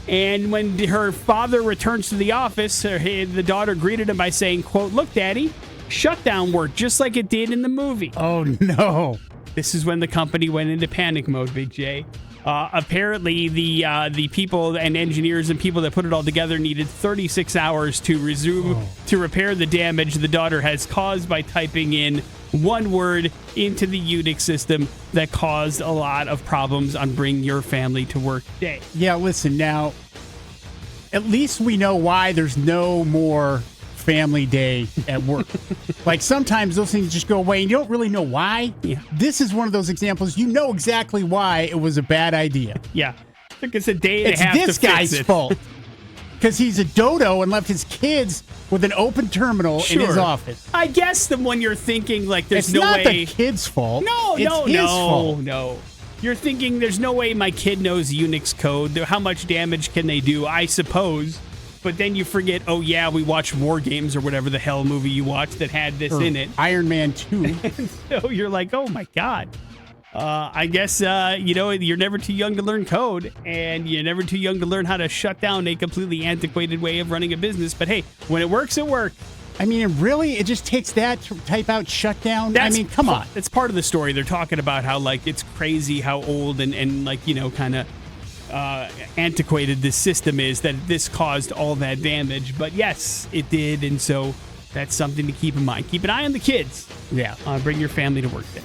[SPEAKER 2] And when her father returns to the office, the daughter greeted him by saying, quote, "Look, Daddy, shutdown worked just like it did in the movie."
[SPEAKER 3] Oh, no.
[SPEAKER 2] This is when the company went into panic mode, Big J. Apparently, the people and engineers and people that put it all together needed 36 hours to repair the damage the daughter has caused by typing in one word into the Unix system that caused a lot of problems on Bring Your Family to Work Day.
[SPEAKER 3] Yeah, listen, now, at least we know why there's no more family day at work. Like, sometimes those things just go away and you don't really know why.
[SPEAKER 2] Yeah.
[SPEAKER 3] This is one of those examples. You know exactly why it was a bad idea.
[SPEAKER 2] Yeah. I think it's a day and a half to fix it.
[SPEAKER 3] It's this guy's fault. Because he's a dodo and left his kids with an open terminal in his office.
[SPEAKER 2] I guess when you're thinking, like, there's
[SPEAKER 3] it's
[SPEAKER 2] no
[SPEAKER 3] not
[SPEAKER 2] way.
[SPEAKER 3] the kid's fault.
[SPEAKER 2] No.
[SPEAKER 3] Fault.
[SPEAKER 2] You're thinking there's no way my kid knows Unix code. How much damage can they do? I suppose. But then you forget, oh, yeah, we watched War Games or whatever the hell movie you watched that had this in it.
[SPEAKER 3] Iron Man 2.
[SPEAKER 2] So you're like, oh, my God. I guess, you're never too young to learn code, and you're never too young to learn how to shut down a completely antiquated way of running a business. But, hey, when it works, it works.
[SPEAKER 3] I mean, really? It just takes that to type out shutdown? Come on.
[SPEAKER 2] It's part of the story. They're talking about how, like, it's crazy how old and like, kind of antiquated this system is, that this caused all that damage. But yes, it did, and so that's something to keep in mind. Keep an eye on the kids.
[SPEAKER 3] Yeah.
[SPEAKER 2] Bring your family to work then.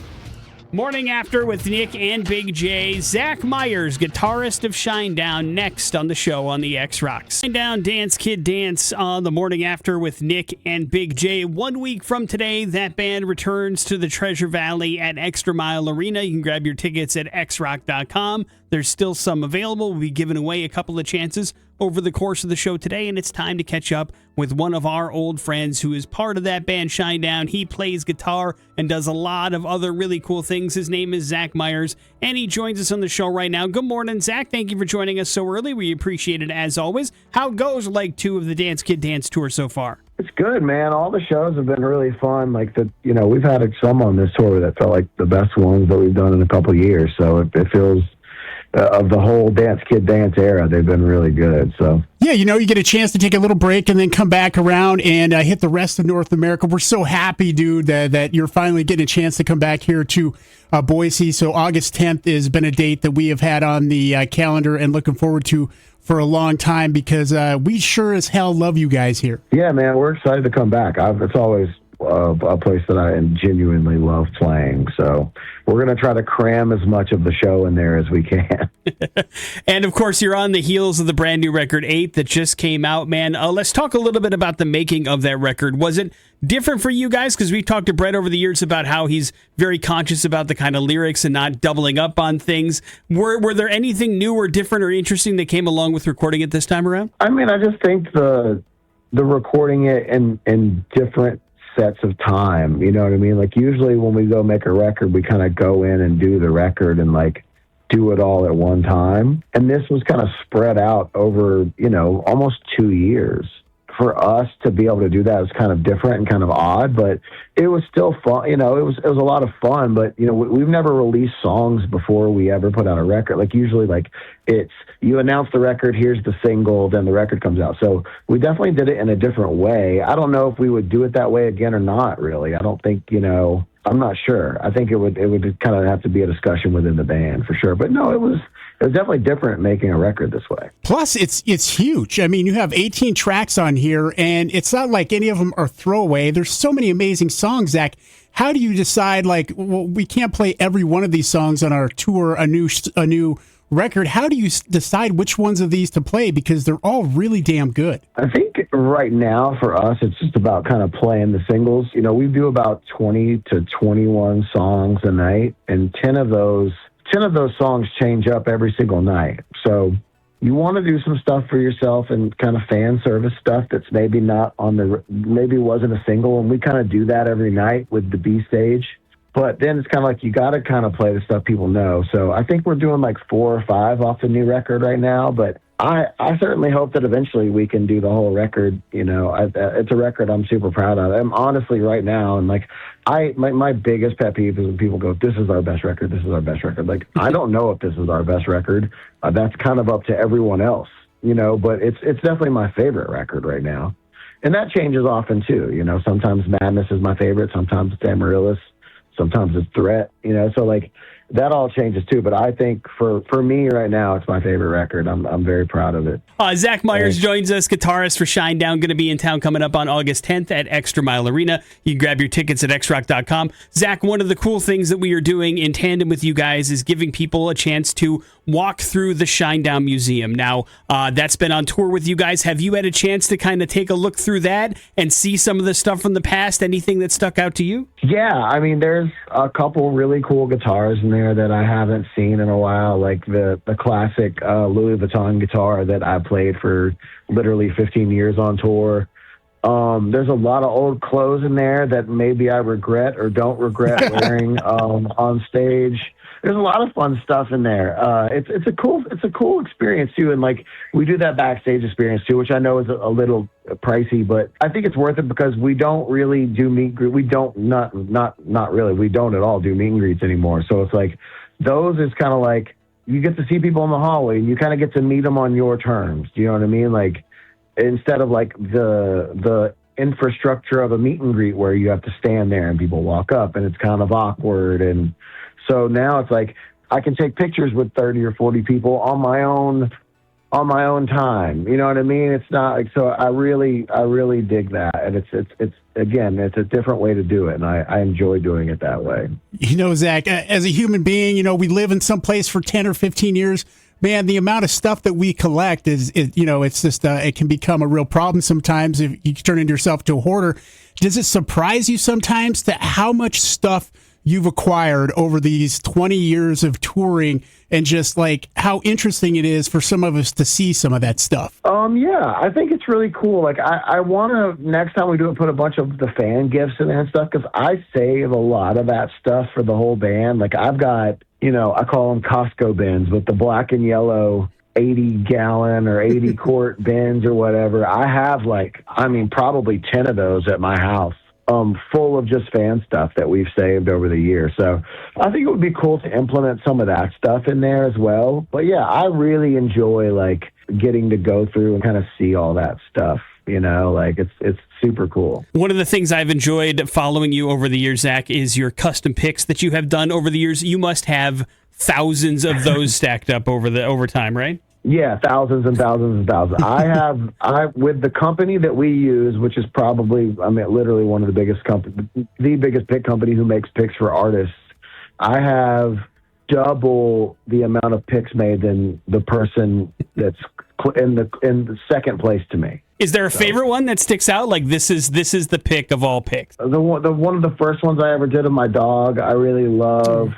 [SPEAKER 2] Morning After with Nick and Big J. Zach Meyers, guitarist of Shinedown, next on the show on the X Rocks. Shinedown Dance Kid Dance on the Morning After with Nick and Big J. 1 week from today, that band returns to the Treasure Valley at Extra Mile Arena. You can grab your tickets at xrock.com. There's still some available. We'll be giving away a couple of chances over the course of the show today, and it's time to catch up with one of our old friends who is part of that band, Shinedown. He plays guitar and does a lot of other really cool things. His name is Zach Meyers, and he joins us on the show right now. Good morning, Zach. Thank you for joining us so early. We appreciate it as always. How goes Leg 2 of the Dance Kid Dance Tour so far?
[SPEAKER 5] It's good, man. All the shows have been really fun. Like, we've had some on this tour that felt like the best ones that we've done in a couple of years. So it feels... of the whole Dance Kid Dance era, they've been really good. So
[SPEAKER 3] yeah, you get a chance to take a little break and then come back around and hit the rest of North America. We're so happy, dude, that you're finally getting a chance to come back here to Boise. So August 10th has been a date that we have had on the calendar and looking forward to for a long time, because we sure as hell love you guys here.
[SPEAKER 5] Yeah, man, we're excited to come back. It's always a place that I genuinely love playing. So we're going to try to cram as much of the show in there as we can.
[SPEAKER 2] And of course, you're on the heels of the brand new record 8 that just came out, man. Let's talk a little bit about the making of that record. Was it different for you guys? Because we've talked to Brett over the years about how he's very conscious about the kind of lyrics and not doubling up on things. Were there anything new or different or interesting that came along with recording it this time around?
[SPEAKER 5] I mean, I just think the recording it in different sets of time, you know what I mean? Like, usually when we go make a record, we kind of go in and do the record and like do it all at one time. And this was kind of spread out over, almost 2 years for us to be able to do that was kind of different and kind of odd, but it was still fun. It was a lot of fun, but we've never released songs before we ever put out a record. Like usually like it's, you announce the record, here's the single, then the record comes out. So we definitely did it in a different way. I don't know if we would do it that way again or not, really. I don't think, I'm not sure. I think it would kind of have to be a discussion within the band for sure. But no, it was definitely different making a record this way.
[SPEAKER 3] Plus, it's huge. I mean, you have 18 tracks on here, and it's not like any of them are throwaway. There's so many amazing songs, Zach. How do you decide, like, well, we can't play every one of these songs on our tour, a new record? How do you decide which ones of these to play? Because they're all really damn good.
[SPEAKER 5] I think right now for us, it's just about kind of playing the singles. We do about 20 to 21 songs a night, and 10 of those songs change up every single night. So you want to do some stuff for yourself and kind of fan service stuff that's maybe not maybe wasn't a single, and we kind of do that every night with the B stage. But then it's kind of like you got to kind of play the stuff people know. So I think we're doing like 4 or 5 off the new record right now. But I certainly hope that eventually we can do the whole record. It's a record I'm super proud of. I'm honestly right now, and like my biggest pet peeve is when people go, "This is our best record. This is our best record." Like I don't know if this is our best record. That's kind of up to everyone else, But it's definitely my favorite record right now, and that changes often too. Sometimes Madness is my favorite. Sometimes it's Amaryllis. Sometimes it's Threat, so like that all changes too. But I think for me right now, it's my favorite record. I'm very proud of it.
[SPEAKER 2] Zach Meyers joins us, guitarist for Shinedown, going to be in town coming up on August 10th at Extra Mile Arena. You can grab your tickets at xrock.com. Zach, one of the cool things that we are doing in tandem with you guys is giving people a chance to walk through the Shinedown Museum. Now, that's been on tour with you guys. Have you had a chance to kind of take a look through that and see some of the stuff from the past? Anything that stuck out to you?
[SPEAKER 5] Yeah, I mean, there's a couple really cool guitars in there that I haven't seen in a while, like the classic Louis Vuitton guitar that I played for literally 15 years on tour. There's a lot of old clothes in there that maybe I regret or don't regret wearing on stage. There's a lot of fun stuff in there. It's a cool experience too, and like we do that backstage experience too, which I know is a little pricey, but I think it's worth it because we don't really do meet and greet. We don't not really. We don't at all do meet and greets anymore. So it's like those is kind of like you get to see people in the hallway and you kind of get to meet them on your terms. Do you know what I mean? Like instead of like the infrastructure of a meet and greet where you have to stand there and people walk up and it's kind of awkward. And so now it's like I can take pictures with 30 or 40 people on my own time. You know what I mean? It's not like, so I really dig that. And it's again, it's a different way to do it. And I enjoy doing it that way.
[SPEAKER 3] Zach, as a human being, we live in some place for 10 or 15 years. Man, the amount of stuff that we collect it's just, it can become a real problem sometimes if you turn into yourself to a hoarder. Does it surprise you sometimes to how much stuff you've acquired over these 20 years of touring and just like how interesting it is for some of us to see some of that stuff?
[SPEAKER 5] Yeah, I think it's really cool. Like I want to, next time we do it, put a bunch of the fan gifts in there and stuff, because I save a lot of that stuff for the whole band. Like I've got, I call them Costco bins with the black and yellow 80-gallon or 80-quart bins or whatever. I have probably 10 of those at my house. Full of just fan stuff that we've saved over the years. So I think it would be cool to implement some of that stuff in there as well. But yeah, I really enjoy getting to go through and kind of see all that stuff. It's super cool. One
[SPEAKER 2] of the things I've enjoyed following you over the years, Zach, is your custom picks that you have done over the years. You must have thousands of those stacked up over time, right?
[SPEAKER 5] Yeah, thousands and thousands and thousands. I with the company that we use, which is probably, literally one of the biggest the biggest pick company who makes picks for artists. I have double the amount of picks made than the person that's in the second place to me.
[SPEAKER 2] Is there a favorite one that sticks out? Like this is the pick of all picks.
[SPEAKER 5] The one of the first ones I ever did of my dog, I really love.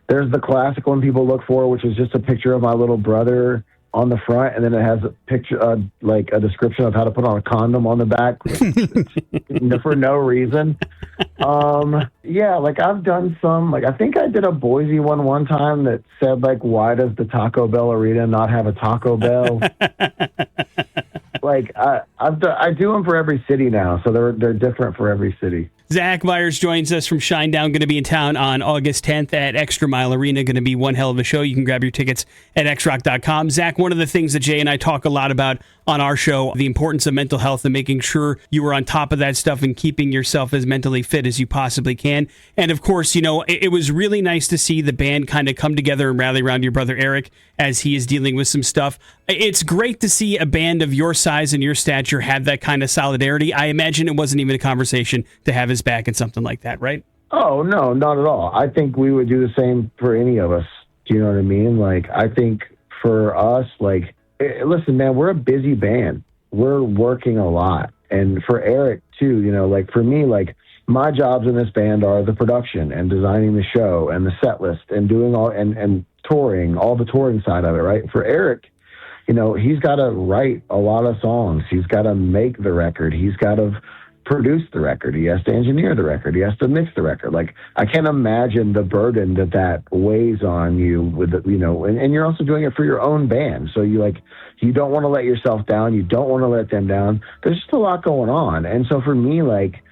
[SPEAKER 5] There's the classic one people look for, which is just a picture of my little brother on the front, and then it has a picture, a description of how to put on a condom on the back for no reason. Yeah, I've done some, I think I did a Boise one time that said, why does the Taco Bell arena not have a Taco Bell? Like I do them for every city now, so they're different for every city.
[SPEAKER 2] Zach Meyers joins us from Shinedown, going to be in town on August 10th at Extra Mile Arena. Going to be one hell of a show. You can grab your tickets at xrock.com. Zach, one of the things that Jay and I talk a lot about on our show, the importance of mental health and making sure you are on top of that stuff and keeping yourself as mentally fit as you possibly can. And of course, it was really nice to see the band kind of come together and rally around your brother Eric as he is dealing with some stuff. It's great to see a band of your size and your stature have that kind of solidarity. I imagine it wasn't even a conversation to have his back in something like that, right?
[SPEAKER 5] Oh, no, not at all. I think we would do the same for any of us. Do you know what I mean? Like, I think for us, like, listen, man, we're a busy band. We're working a lot. And for Eric, too, like, for me, like, my jobs in this band are the production and designing the show and the set list and doing and touring, all the touring side of it, right? For Eric, he's got to write a lot of songs. He's got to make the record. He's got to produce the record. He has to engineer the record. He has to mix the record. Like, I can't imagine the burden that weighs on you with, and you're also doing it for your own band. So you don't want to let yourself down. You don't want to let them down. There's just a lot going on. And so for me, like,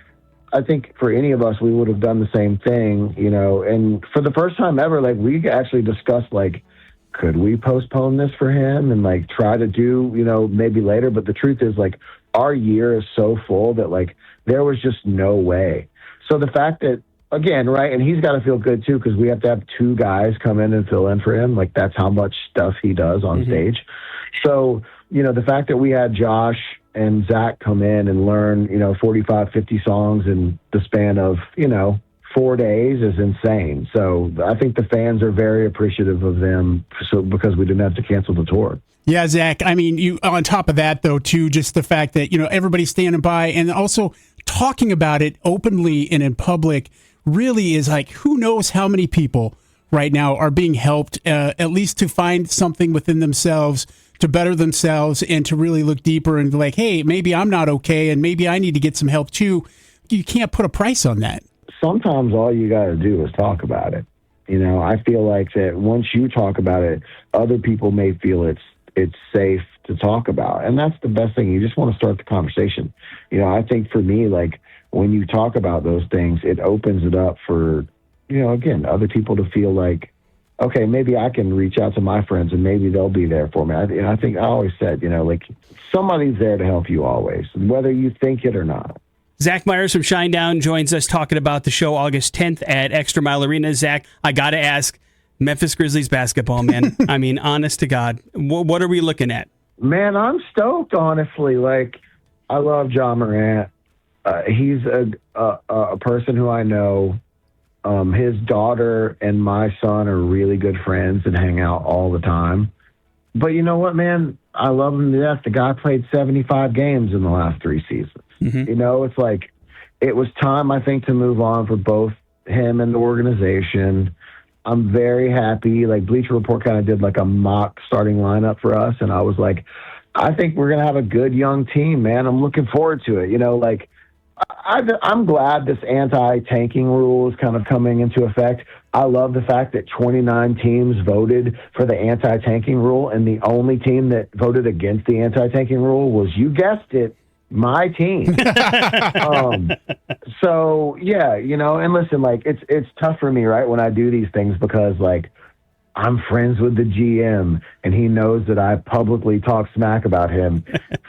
[SPEAKER 5] I think for any of us, we would have done the same thing, and for the first time ever, like, we actually discussed, like, could we postpone this for him and, like, try to do, maybe later? But the truth is, like, our year is so full that, like, there was just no way. So the fact that, again, right, and he's got to feel good, too, because we have to have two guys come in and fill in for him. Like, that's how much stuff he does on stage. So, the fact that we had Josh and Zach come in and learn, 45, 50 songs in the span of, 4 days is insane. So I think the fans are very appreciative of them because we didn't have to cancel the tour.
[SPEAKER 3] Yeah, Zach. I mean, you on top of that, though, too, just the fact that, everybody's standing by and also talking about it openly and in public really is like, who knows how many people right now are being helped, at least to find something within themselves, to better themselves and to really look deeper and be like, hey, maybe I'm not okay and maybe I need to get some help, too. You can't put a price on that.
[SPEAKER 5] Sometimes all you got to do is talk about it. I feel like that once you talk about it, other people may feel it's safe to talk about. And that's the best thing. You just want to start the conversation. I think for me, like, when you talk about those things, it opens it up for, again, other people to feel like, okay, maybe I can reach out to my friends and maybe they'll be there for me. I think I always said, like, somebody's there to help you always, whether you think it or not.
[SPEAKER 2] Zach Meyers from Shinedown joins us talking about the show August 10th at Extra Mile Arena. Zach, I got to ask, Memphis Grizzlies basketball, man. I mean, honest to God, what are we looking at?
[SPEAKER 5] Man, I'm stoked, honestly. Like, I love Ja Morant. He's a person who I know. His daughter and my son are really good friends and hang out all the time. But you know what, man? I love him to death. The guy played 75 games in the last 3 seasons. It's like, it was time, I think, to move on for both him and the organization. I'm very happy. Like, Bleacher Report kind of did like a mock starting lineup for us. And I was like, I think we're going to have a good young team, man. I'm looking forward to it. I'm glad this anti-tanking rule is kind of coming into effect. I love the fact that 29 teams voted for the anti-tanking rule, and the only team that voted against the anti-tanking rule was, you guessed it, my team. So yeah, and listen, like, it's tough for me, right, when I do these things because, like, I'm friends with the GM and he knows that I publicly talk smack about him.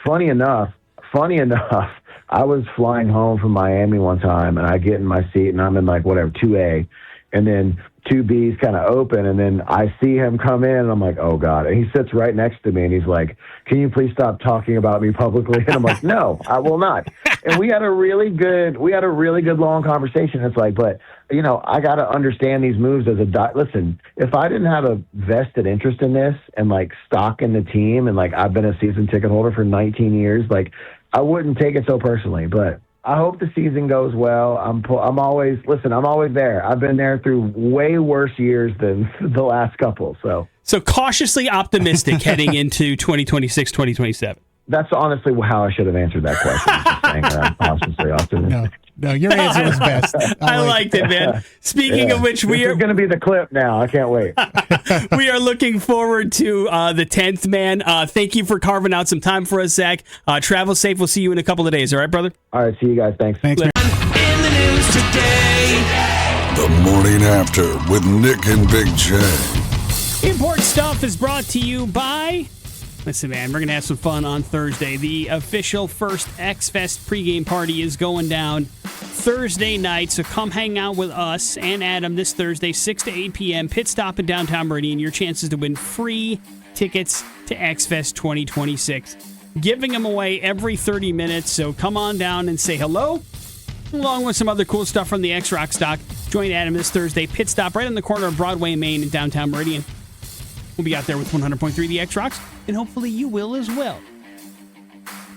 [SPEAKER 5] Funny enough, I was flying home from Miami one time and I get in my seat and I'm in, like, whatever, 2A, and then 2B's kind of open, and then I see him come in and I'm like, oh God. And he sits right next to me and he's like, can you please stop talking about me publicly? And I'm like, no, I will not. And we had a really good long conversation. It's like, but I got to understand these moves as listen, if I didn't have a vested interest in this and, like, stock in the team, and, like, I've been a season ticket holder for 19 years, like, I wouldn't take it so personally. But I hope the season goes well. I'm always there. I've been there through way worse years than the last couple. So
[SPEAKER 2] cautiously optimistic heading into 2026, 2027.
[SPEAKER 5] That's honestly how I should have answered that question. Just saying, possibly optimistic.
[SPEAKER 3] No, your answer was best.
[SPEAKER 2] I liked it, man. Speaking of which,
[SPEAKER 5] this is going to be the clip now. I can't wait.
[SPEAKER 2] We are looking forward to the 10th, man. Thank you for carving out some time for us, Zach. Travel safe. We'll see you in a couple of days. All right, brother?
[SPEAKER 5] All right, see you guys. Thanks.
[SPEAKER 3] Thanks, man.
[SPEAKER 6] In the news today.
[SPEAKER 7] The Morning After with Nick and Big J.
[SPEAKER 2] Import Stuff is brought to you by... Listen, man, we're going to have some fun on Thursday. The official first X-Fest pregame party is going down Thursday night, so come hang out with us and Adam this Thursday, 6 to 8 p.m., pit stop in downtown Meridian. Your chances to win free tickets to X-Fest 2026. Giving them away every 30 minutes, so come on down and say hello, along with some other cool stuff from the X-Rock stock. Join Adam this Thursday, pit stop right on the corner of Broadway and Main in downtown Meridian. We'll be out there with 100.3 The X-Rocks, and hopefully you will as well.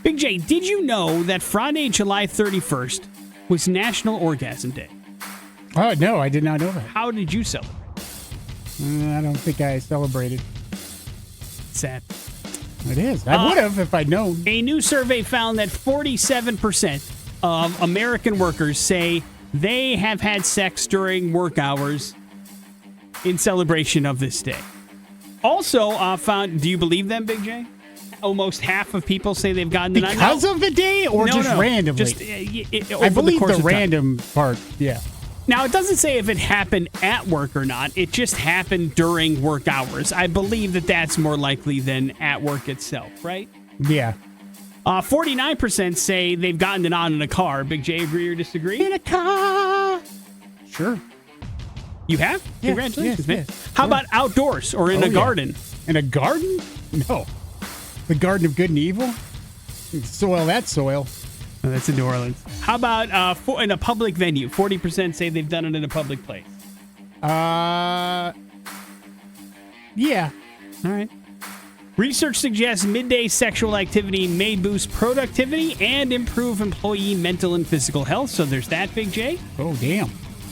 [SPEAKER 2] Big J, did you know that Friday, July 31st was National Orgasm Day?
[SPEAKER 3] Oh, no, I did not know that.
[SPEAKER 2] How did you celebrate?
[SPEAKER 3] I don't think I celebrated.
[SPEAKER 2] Sad.
[SPEAKER 3] It is. I would have if I'd known.
[SPEAKER 2] A new survey found that 47% of American workers say they have had sex during work hours in celebration of this day. Also found, do you believe them, Big J? Almost half of people say they've gotten it
[SPEAKER 3] because of the day or just randomly?
[SPEAKER 2] Just
[SPEAKER 3] I believe the random part, yeah.
[SPEAKER 2] Now, it doesn't say if it happened at work or not. It just happened during work hours. I believe that that's more likely than at work itself, right?
[SPEAKER 3] Yeah.
[SPEAKER 2] 49% say they've gotten it on in a car. Big J, agree or disagree?
[SPEAKER 3] In a car. Sure.
[SPEAKER 2] You have?
[SPEAKER 3] Yes,
[SPEAKER 2] Congratulations, man.
[SPEAKER 3] yes.
[SPEAKER 2] How about outdoors or in a garden?
[SPEAKER 3] In a garden? No. The Garden of Good and Evil? Soil that soil.
[SPEAKER 2] Oh, that's in New Orleans. How about in a public venue? 40% say they've done it in a public place.
[SPEAKER 3] Yeah.
[SPEAKER 2] All right. Research suggests midday sexual activity may boost productivity and improve employee mental and physical health. So there's that, Big J.
[SPEAKER 3] Oh, damn.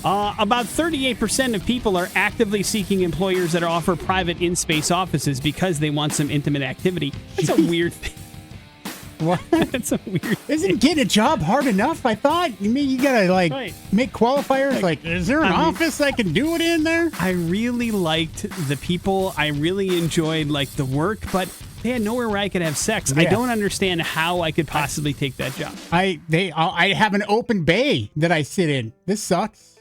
[SPEAKER 2] About 38% of people are actively seeking employers that offer private in-space offices because they want some intimate activity. That's a weird thing.
[SPEAKER 3] What?
[SPEAKER 2] That's a weird
[SPEAKER 3] Isn't getting a job hard enough? I thought. I mean, you gotta make qualifiers. Like, is there an office I can do it in there?
[SPEAKER 2] I really liked the people. I really enjoyed the work, but they had nowhere where I could have sex.
[SPEAKER 3] Yeah.
[SPEAKER 2] I don't understand how I could possibly take that job.
[SPEAKER 3] I have an open bay that I sit in. This sucks.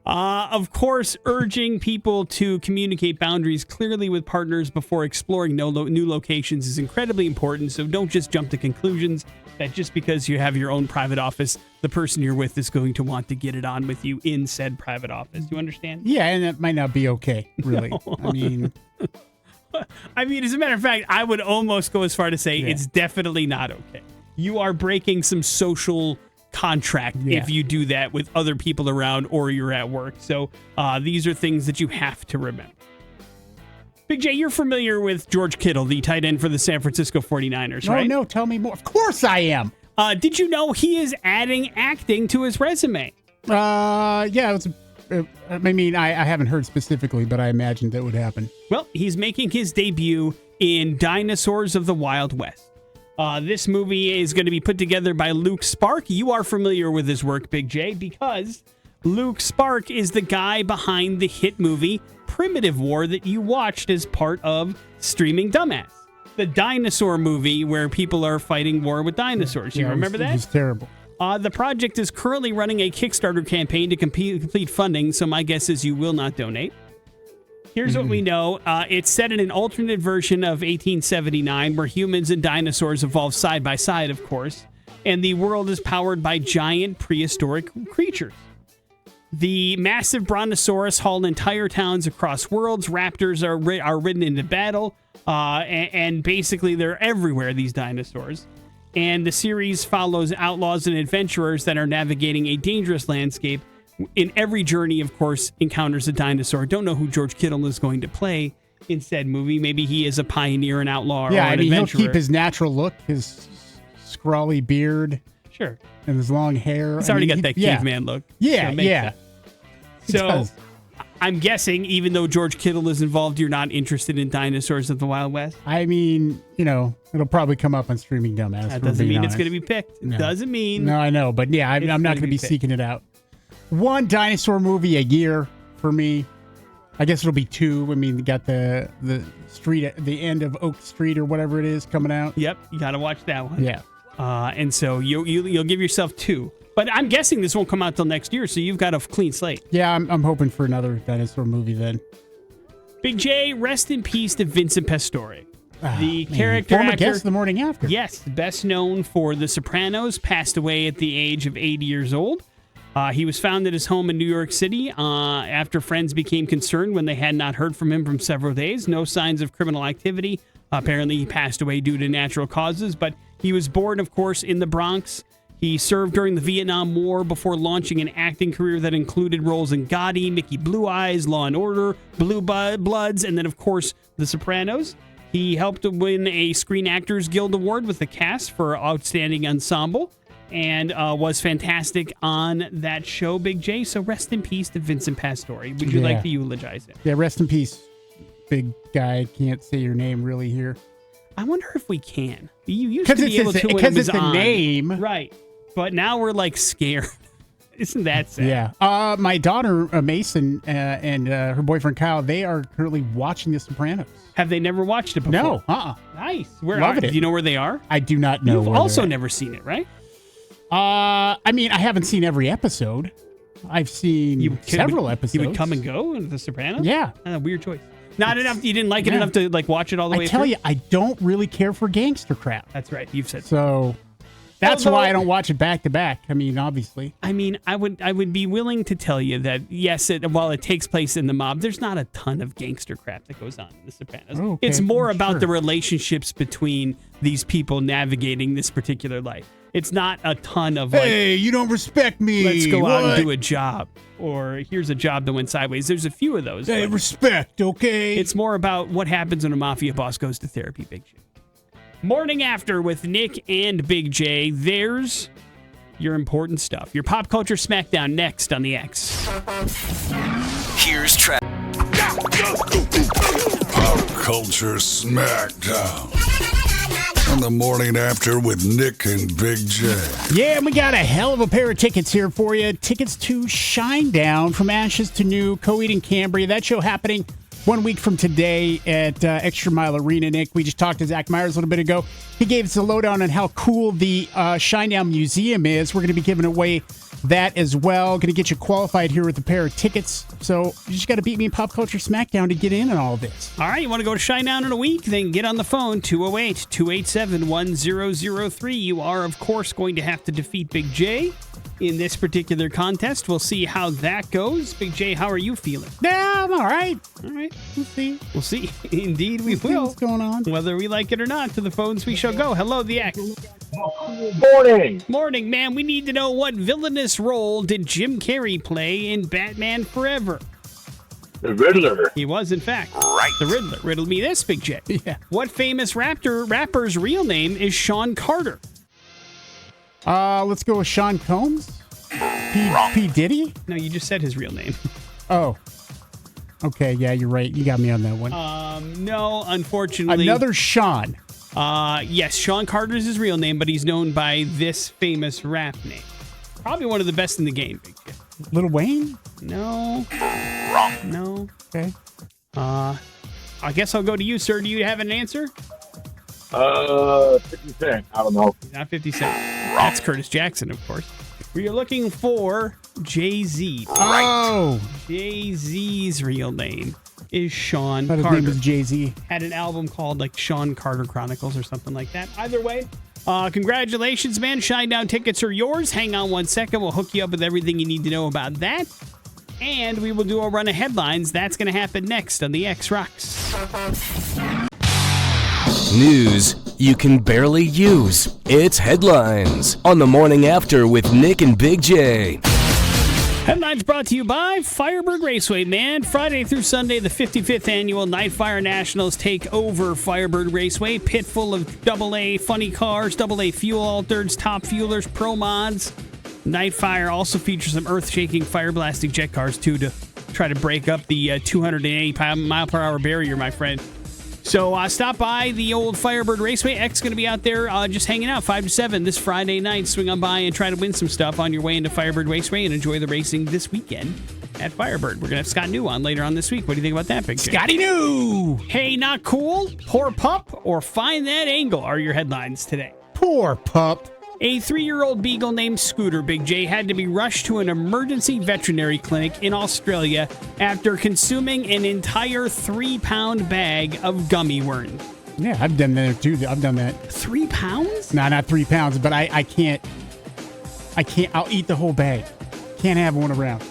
[SPEAKER 2] Of course, urging people to communicate boundaries clearly with partners before exploring new locations is incredibly important. So don't just jump to conclusions that just because you have your own private office, the person you're with is going to want to get it on with you in said private office. Do you understand?
[SPEAKER 3] Yeah, and that might not be okay, really. No.
[SPEAKER 2] I mean, as a matter of fact, I would almost go as far to say it's definitely not okay. You are breaking some social contract if you do that with other people around or you're at work. So these are things that you have to remember. Big J, you're familiar with George Kittle, the tight end for the San Francisco 49ers, right?
[SPEAKER 3] No, tell me more. Of course I am.
[SPEAKER 2] Did you know he is adding acting to his resume?
[SPEAKER 3] Yeah, I haven't heard specifically, but I imagined that would happen.
[SPEAKER 2] Well, he's making his debut in Dinosaurs of the Wild West. This movie is going to be put together by Luke Spark. You are familiar with his work, Big J, because Luke Spark is the guy behind the hit movie Primitive War that you watched as part of Streaming Dumbass. The dinosaur movie where people are fighting war with dinosaurs. You remember that?
[SPEAKER 3] It was terrible.
[SPEAKER 2] The project is currently running a Kickstarter campaign to complete funding, so my guess is you will not donate. Here's what we know. It's set in an alternate version of 1879 where humans and dinosaurs evolved side by side, of course, and the world is powered by giant prehistoric creatures. The massive brontosaurus haul entire towns across worlds. Raptors are ridden into battle, and basically they're everywhere, these dinosaurs. And the series follows outlaws and adventurers that are navigating a dangerous landscape. In every journey, of course, encounters a dinosaur. Don't know who George Kittle is going to play in said movie. Maybe he is a pioneer, an outlaw, or an adventurer.
[SPEAKER 3] He'll keep his natural look, his scrawly beard.
[SPEAKER 2] Sure.
[SPEAKER 3] And his long hair.
[SPEAKER 2] He's already got that caveman look.
[SPEAKER 3] Yeah, yeah.
[SPEAKER 2] So I'm guessing, even though George Kittle is involved, you're not interested in Dinosaurs of the Wild West.
[SPEAKER 3] I mean, it'll probably come up on Streaming Dumbass.
[SPEAKER 2] That doesn't mean it's going to be picked. It doesn't mean.
[SPEAKER 3] No, I know. But yeah, I'm not going to be seeking it out. One dinosaur movie a year for me. I guess it'll be 2. I mean, you got the street at the end of Oak Street or whatever it is coming out.
[SPEAKER 2] Yep, you got to watch that one.
[SPEAKER 3] Yeah.
[SPEAKER 2] And so you'll give yourself 2. But I'm guessing this won't come out till next year, so you've got a clean slate.
[SPEAKER 3] Yeah, I'm hoping for another dinosaur movie then.
[SPEAKER 2] Big J, rest in peace to Vincent Pastore. The
[SPEAKER 3] Man,
[SPEAKER 2] character
[SPEAKER 3] former
[SPEAKER 2] actor.
[SPEAKER 3] guest The Morning After.
[SPEAKER 2] Yes, best known for The Sopranos, passed away at the age of 80 years old. He was found at his home in New York City after friends became concerned when they had not heard from him for several days. No signs of criminal activity. Apparently, he passed away due to natural causes, but he was born, of course, in the Bronx. He served during the Vietnam War before launching an acting career that included roles in Gotti, Mickey Blue Eyes, Law and Order, Blue Bloods, and then, of course, The Sopranos. He helped to win a Screen Actors Guild Award with the cast for Outstanding Ensemble and was fantastic on that show, Big J. So rest in peace to Vincent Pastore. Would you like to eulogize him?
[SPEAKER 3] Yeah, rest in peace, big guy. Can't say your name really here.
[SPEAKER 2] I wonder if we can. You used to be able to when it
[SPEAKER 3] because
[SPEAKER 2] was
[SPEAKER 3] it's a
[SPEAKER 2] on.
[SPEAKER 3] name.
[SPEAKER 2] Right. But now we're like scared. Isn't that sad?
[SPEAKER 3] Yeah. My daughter, Mason, and her boyfriend, Kyle, they are currently watching The Sopranos.
[SPEAKER 2] Have they never watched it before?
[SPEAKER 3] No.
[SPEAKER 2] Nice. Where
[SPEAKER 3] Loving
[SPEAKER 2] are,
[SPEAKER 3] it.
[SPEAKER 2] do you know where they are?
[SPEAKER 3] I do not know.
[SPEAKER 2] You've
[SPEAKER 3] where
[SPEAKER 2] also
[SPEAKER 3] they're
[SPEAKER 2] never seen it, right?
[SPEAKER 3] at. I mean, I haven't seen every episode. I've seen several episodes.
[SPEAKER 2] You would come and go in The Sopranos?
[SPEAKER 3] Yeah.
[SPEAKER 2] Weird choice. Not enough. You didn't like it enough to like watch it all the way
[SPEAKER 3] I tell
[SPEAKER 2] through?
[SPEAKER 3] you, I don't really care for gangster crap.
[SPEAKER 2] That's right. You've said
[SPEAKER 3] so. That's why I don't watch it back to back. I mean, obviously.
[SPEAKER 2] I mean, I would be willing to tell you that yes, while it takes place in the mob, there's not a ton of gangster crap that goes on in The Sopranos.
[SPEAKER 3] Okay,
[SPEAKER 2] it's more about
[SPEAKER 3] sure.
[SPEAKER 2] the relationships between these people navigating this particular life. It's not a ton of like,
[SPEAKER 3] hey, you don't respect me.
[SPEAKER 2] Let's go out and do a job, or here's a job that went sideways. There's a few of those.
[SPEAKER 3] Hey, respect, okay?
[SPEAKER 2] It's more about what happens when a mafia boss goes to therapy, Big J. Morning After with Nick and Big J. There's your important stuff. Your pop culture smackdown next on the X.
[SPEAKER 6] Here's Travis.
[SPEAKER 7] Pop Culture Smackdown. On the Morning After with Nick and Big J.
[SPEAKER 3] Yeah, we got a hell of a pair of tickets here for you. Tickets to Shinedown, From Ashes to New, Co-Ed in Cambria. That show happening 1 week from today at Extra Mile Arena, Nick. We just talked to Zach Meyers a little bit ago. He gave us a lowdown on how cool the Shinedown Museum is. We're going to be giving away that as well. Going to get you qualified here with a pair of tickets. So you just got to beat me in Pop Culture Smackdown to get in on all of this.
[SPEAKER 2] All right, you want to go to Shinedown in a week? Then get on the phone, 208-287-1003. You are, of course, going to have to defeat Big J in this particular contest. We'll see how that goes. Big J, how are you feeling?
[SPEAKER 3] Yeah, I'm all right.
[SPEAKER 2] All right.
[SPEAKER 3] We'll see.
[SPEAKER 2] We'll see. Indeed, we
[SPEAKER 3] See
[SPEAKER 2] will.
[SPEAKER 3] what's going on.
[SPEAKER 2] Whether we like it or not, to the phones we shall go. Hello, the X.
[SPEAKER 5] Morning.
[SPEAKER 2] Morning, man. We need to know what villainous role did Jim Carrey play in Batman Forever?
[SPEAKER 1] The Riddler.
[SPEAKER 2] He was, in fact, the Riddler. Riddle me this, Big J.
[SPEAKER 3] Yeah.
[SPEAKER 2] What famous rapper's real name is Sean Carter?
[SPEAKER 3] Let's go with Sean Combs. P. Diddy?
[SPEAKER 2] No, you just said his real name.
[SPEAKER 3] Oh. Okay, yeah, you're right. You got me on that one.
[SPEAKER 2] No, unfortunately.
[SPEAKER 3] Another Sean.
[SPEAKER 2] Yes, Sean Carter is his real name, but he's known by this famous rap name. Probably one of the best in the game, Big J.
[SPEAKER 3] Lil Wayne?
[SPEAKER 2] No. No.
[SPEAKER 3] Okay.
[SPEAKER 2] I guess I'll go to you, sir. Do you have an answer?
[SPEAKER 1] 50 Cent. I don't know.
[SPEAKER 2] Not 50 Cent. That's Curtis Jackson, of course. We are looking for Jay-Z.
[SPEAKER 3] Oh.
[SPEAKER 2] Jay-Z's real name is Sean
[SPEAKER 3] But his
[SPEAKER 2] Carter.
[SPEAKER 3] name is Jay-Z.
[SPEAKER 2] Had an album called like Sean Carter Chronicles or something like that. Either way, congratulations, man. Shinedown tickets are yours. Hang on 1 second. We'll hook you up with everything you need to know about that. And we will do a run of headlines. That's going to happen next on the X Rocks.
[SPEAKER 4] News you can barely use. It's headlines on the Morning After with Nick and Big J.
[SPEAKER 2] Headlines brought to you by Firebird Raceway, man. Friday through Sunday, the 55th annual Nightfire Nationals take over Firebird Raceway. Pit full of AA funny cars, AA fuel altereds, top fuelers, pro mods. Nightfire also features some earth-shaking, fire-blasting jet cars, too, to try to break up the 280 mile per hour barrier, my friend. So stop by the old Firebird Raceway. X going to be out there just hanging out 5 to 7 this Friday night. Swing on by and try to win some stuff on your way into Firebird Raceway and enjoy the racing this weekend at Firebird. We're going to have Scott New on later on this week. What do you think about that, Big J?
[SPEAKER 3] Scotty New!
[SPEAKER 2] Hey, not cool? Poor pup or find that angle are your headlines today.
[SPEAKER 3] Poor pup.
[SPEAKER 2] A 3-year-old beagle named Scooter, Big J, had to be rushed to an emergency veterinary clinic in Australia after consuming an entire 3-pound bag of gummy worms.
[SPEAKER 3] Yeah, I've done that too. I've done that.
[SPEAKER 2] 3 pounds?
[SPEAKER 3] No, not 3 pounds, but I can't. I'll eat the whole bag. Can't have one around.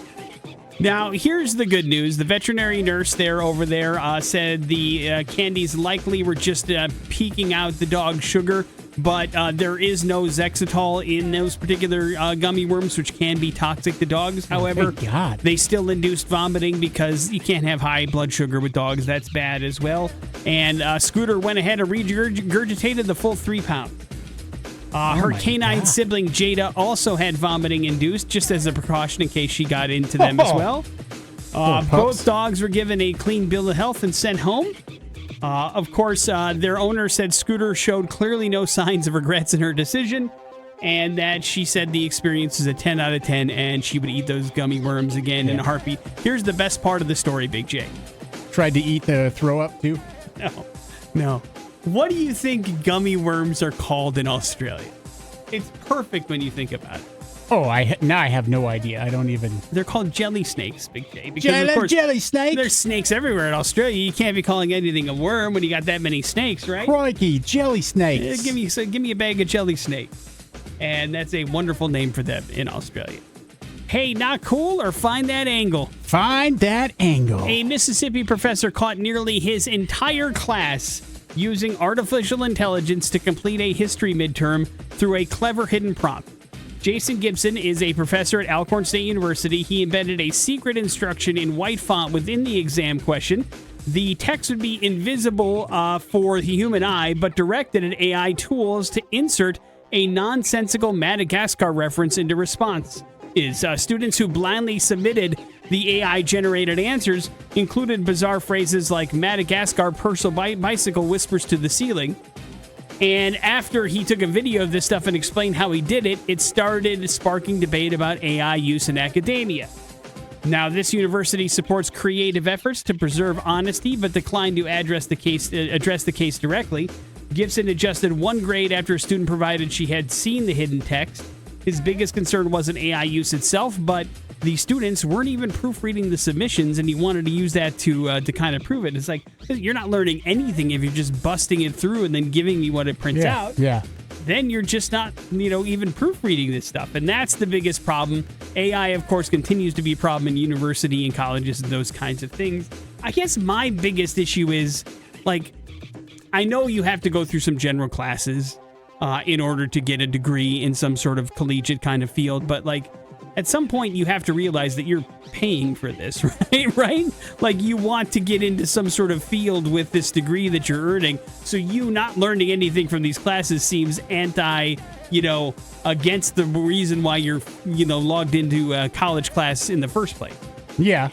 [SPEAKER 2] Now, here's the good news. The veterinary nurse over there said the candies likely were just peeking out the dog's sugar, but there is no Zexitol in those particular gummy worms, which can be toxic to dogs. However,
[SPEAKER 3] thank God.
[SPEAKER 2] They still induced vomiting because you can't have high blood sugar with dogs. That's bad as well. And Scooter went ahead and regurgitated the full 3 pound. Her canine sibling Jada also had vomiting induced, just as a precaution in case she got into them as well. Both dogs were given a clean bill of health and sent home. Of course, their owner said Scooter showed clearly no signs of regrets in her decision, and that she said the experience is a 10 out of 10, and she would eat those gummy worms again in a heartbeat. Here's the best part of the story, Big J.
[SPEAKER 3] Tried to eat the throw up too?
[SPEAKER 2] No. What do you think gummy worms are called in Australia? It's perfect when you think about it.
[SPEAKER 3] Oh, now I have no idea. I don't even.
[SPEAKER 2] They're called jelly snakes, Big J. Because of course,
[SPEAKER 3] jelly snake.
[SPEAKER 2] there's snakes everywhere in Australia. You can't be calling anything a worm when you got that many snakes, right?
[SPEAKER 3] Crikey, jelly snakes.
[SPEAKER 2] Give me a bag of jelly snakes. And that's a wonderful name for them in Australia. Hey, not cool or find that angle?
[SPEAKER 3] Find that angle.
[SPEAKER 2] A Mississippi professor caught nearly his entire class using artificial intelligence to complete a history midterm through a clever hidden prompt. Jason Gibson is a professor at Alcorn State University. He embedded a secret instruction in white font within the exam question. The text would be invisible for the human eye, but directed at AI tools to insert a nonsensical Madagascar reference into response. Students who blindly submitted the AI-generated answers included bizarre phrases like Madagascar Purcell bicycle whispers to the ceiling. And after he took a video of this stuff and explained how he did it, it started sparking debate about AI use in academia. Now, this university supports creative efforts to preserve honesty, but declined to address the case directly. Gibson adjusted 1 grade after a student provided she had seen the hidden text. His biggest concern wasn't AI use itself, but the students weren't even proofreading the submissions, and he wanted to use that to kind of prove it. It's like, you're not learning anything if you're just busting it through and then giving me what it prints out.
[SPEAKER 3] Yeah.
[SPEAKER 2] Then you're just not, even proofreading this stuff. And that's the biggest problem. AI, of course, continues to be a problem in university and colleges and those kinds of things. I guess my biggest issue is, I know you have to go through some general classes in order to get a degree in some sort of collegiate kind of field, but at some point you have to realize that you're paying for this, right? You want to get into some sort of field with this degree that you're earning, so you not learning anything from these classes seems against the reason why you're, logged into a college class in the first place.
[SPEAKER 3] Yeah.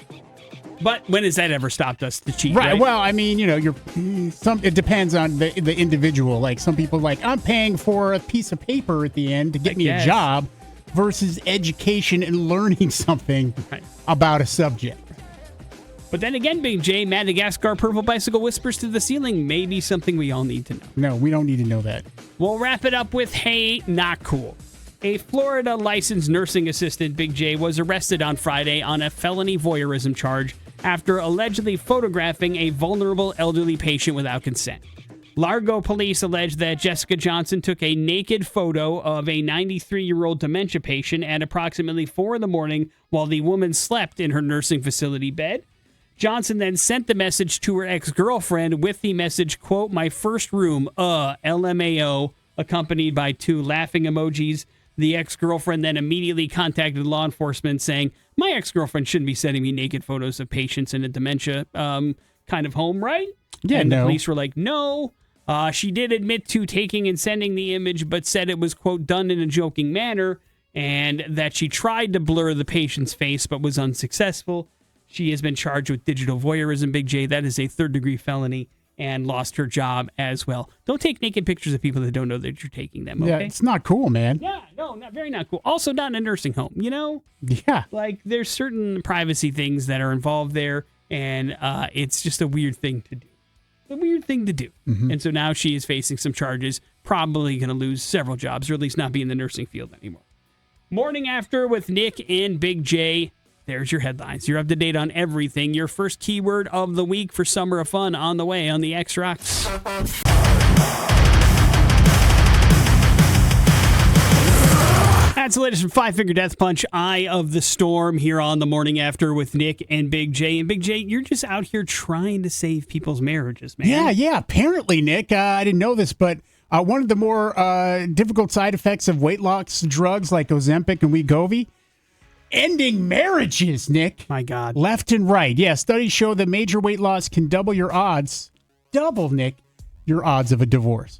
[SPEAKER 2] But when has that ever stopped us to cheat?
[SPEAKER 3] Right. Well, I mean, it depends on the individual. Like some people, I'm paying for a piece of paper at the end to get me a job, versus education and learning something about a subject.
[SPEAKER 2] But then again, Big J, Madagascar Purple Bicycle Whispers to the Ceiling may be something we all need to know.
[SPEAKER 3] No, we don't need to know that.
[SPEAKER 2] We'll wrap it up with, hey, not cool. A Florida licensed nursing assistant, Big J, was arrested on Friday on a felony voyeurism charge after allegedly photographing a vulnerable elderly patient without consent. Largo police allege that Jessica Johnson took a naked photo of a 93-year-old dementia patient at approximately 4 a.m. while the woman slept in her nursing facility bed. Johnson then sent the message to her ex-girlfriend with the message, quote, "My first room, LMAO," accompanied by 2 laughing emojis. The ex-girlfriend then immediately contacted law enforcement saying, "My ex-girlfriend shouldn't be sending me naked photos of patients in a dementia kind of home, right?"
[SPEAKER 3] Yeah,
[SPEAKER 2] and
[SPEAKER 3] no.
[SPEAKER 2] The police were like, no. She did admit to taking and sending the image, but said it was, quote, done in a joking manner, and that she tried to blur the patient's face but was unsuccessful. She has been charged with digital voyeurism, Big J. That is a third-degree felony, and lost her job as well. Don't take naked pictures of people that don't know that you're taking them, okay?
[SPEAKER 3] Yeah, it's not cool, man.
[SPEAKER 2] Yeah, no, very not cool. Also, not in a nursing home, you know?
[SPEAKER 3] Yeah.
[SPEAKER 2] Like, there's certain privacy things that are involved there, and it's just a weird thing to do. And so now she is facing some charges, probably going to lose several jobs, or at least not be in the nursing field anymore. Morning After with Nick and Big J. There's your headlines. You're up to date on everything. Your first keyword of the week for Summer of Fun on the way on the X Rocks. That's the latest from Five Finger Death Punch, Eye of the Storm, here on the Morning After with Nick and Big J. And Big J, you're just out here trying to save people's marriages, man.
[SPEAKER 3] Yeah. Apparently, Nick, I didn't know this, but one of the more difficult side effects of weight loss drugs like Ozempic and Wegovy, ending marriages, Nick.
[SPEAKER 2] My God.
[SPEAKER 3] Left and right. Yeah, studies show that major weight loss can double, Nick, your odds of a divorce.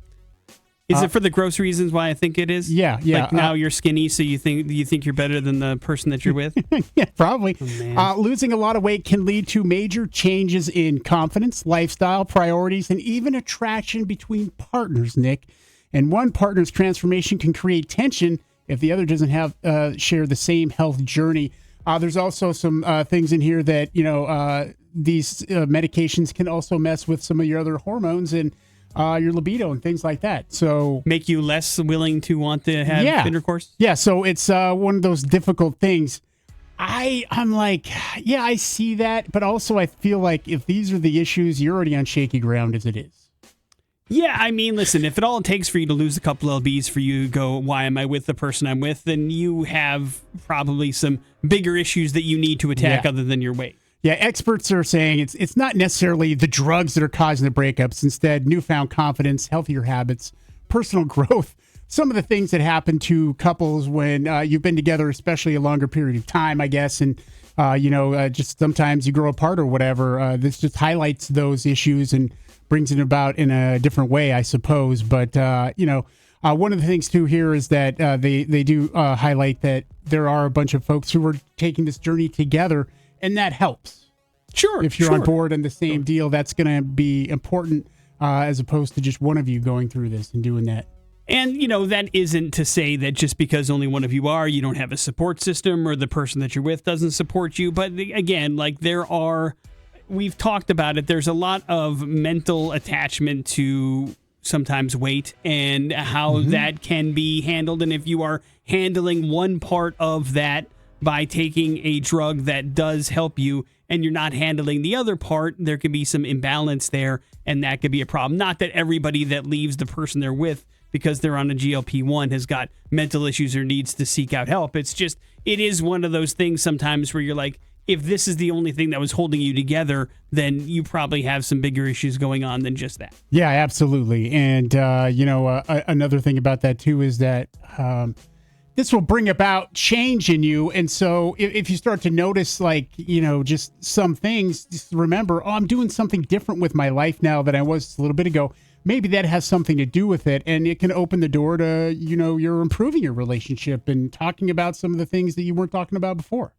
[SPEAKER 2] Is it for the gross reasons why I think it is?
[SPEAKER 3] Yeah.
[SPEAKER 2] Like now you're skinny, so you think you're better than the person that you're with?
[SPEAKER 3] Yeah, probably.
[SPEAKER 2] Oh,
[SPEAKER 3] losing a lot of weight can lead to major changes in confidence, lifestyle, priorities, and even attraction between partners, Nick. And one partner's transformation can create tension if the other doesn't have share the same health journey. There's also some things in here that, these medications can also mess with some of your other hormones and your libido and things like that. So
[SPEAKER 2] make you less willing to want to have intercourse?
[SPEAKER 3] Yeah, so it's one of those difficult things. I'm like, yeah, I see that, but also I feel like if these are the issues, you're already on shaky ground as it is.
[SPEAKER 2] Yeah, I mean, listen, if it all it takes for you to lose a couple LBs for you to go, why am I with the person I'm with, then you have probably some bigger issues that you need to attack other than your weight.
[SPEAKER 3] Yeah, experts are saying it's not necessarily the drugs that are causing the breakups. Instead, newfound confidence, healthier habits, personal growth. Some of the things that happen to couples when you've been together, especially a longer period of time, I guess, and just sometimes you grow apart or whatever. This just highlights those issues and brings it about in a different way, I suppose. But one of the things too here is that they do highlight that there are a bunch of folks who are taking this journey together. And that helps.
[SPEAKER 2] Sure.
[SPEAKER 3] If you're on board on the same deal, that's going to be important as opposed to just one of you going through this and doing that.
[SPEAKER 2] And, that isn't to say that just because only one of you are, you don't have a support system or the person that you're with doesn't support you. But again, like we've talked about it, there's a lot of mental attachment to sometimes weight and how that can be handled. And if you are handling one part of that by taking a drug that does help you and you're not handling the other part, there could be some imbalance there, and that could be a problem. Not that everybody that leaves the person they're with because they're on a GLP-1 has got mental issues or needs to seek out help. It's just, it is one of those things sometimes where you're like, if this is the only thing that was holding you together, then you probably have some bigger issues going on than just that.
[SPEAKER 3] Yeah, absolutely. And, another thing about that, too, is that this will bring about change in you. And so if you start to notice, just some things, just remember, I'm doing something different with my life now than I was a little bit ago. Maybe that has something to do with it. And it can open the door to, you're improving your relationship and talking about some of the things that you weren't talking about before.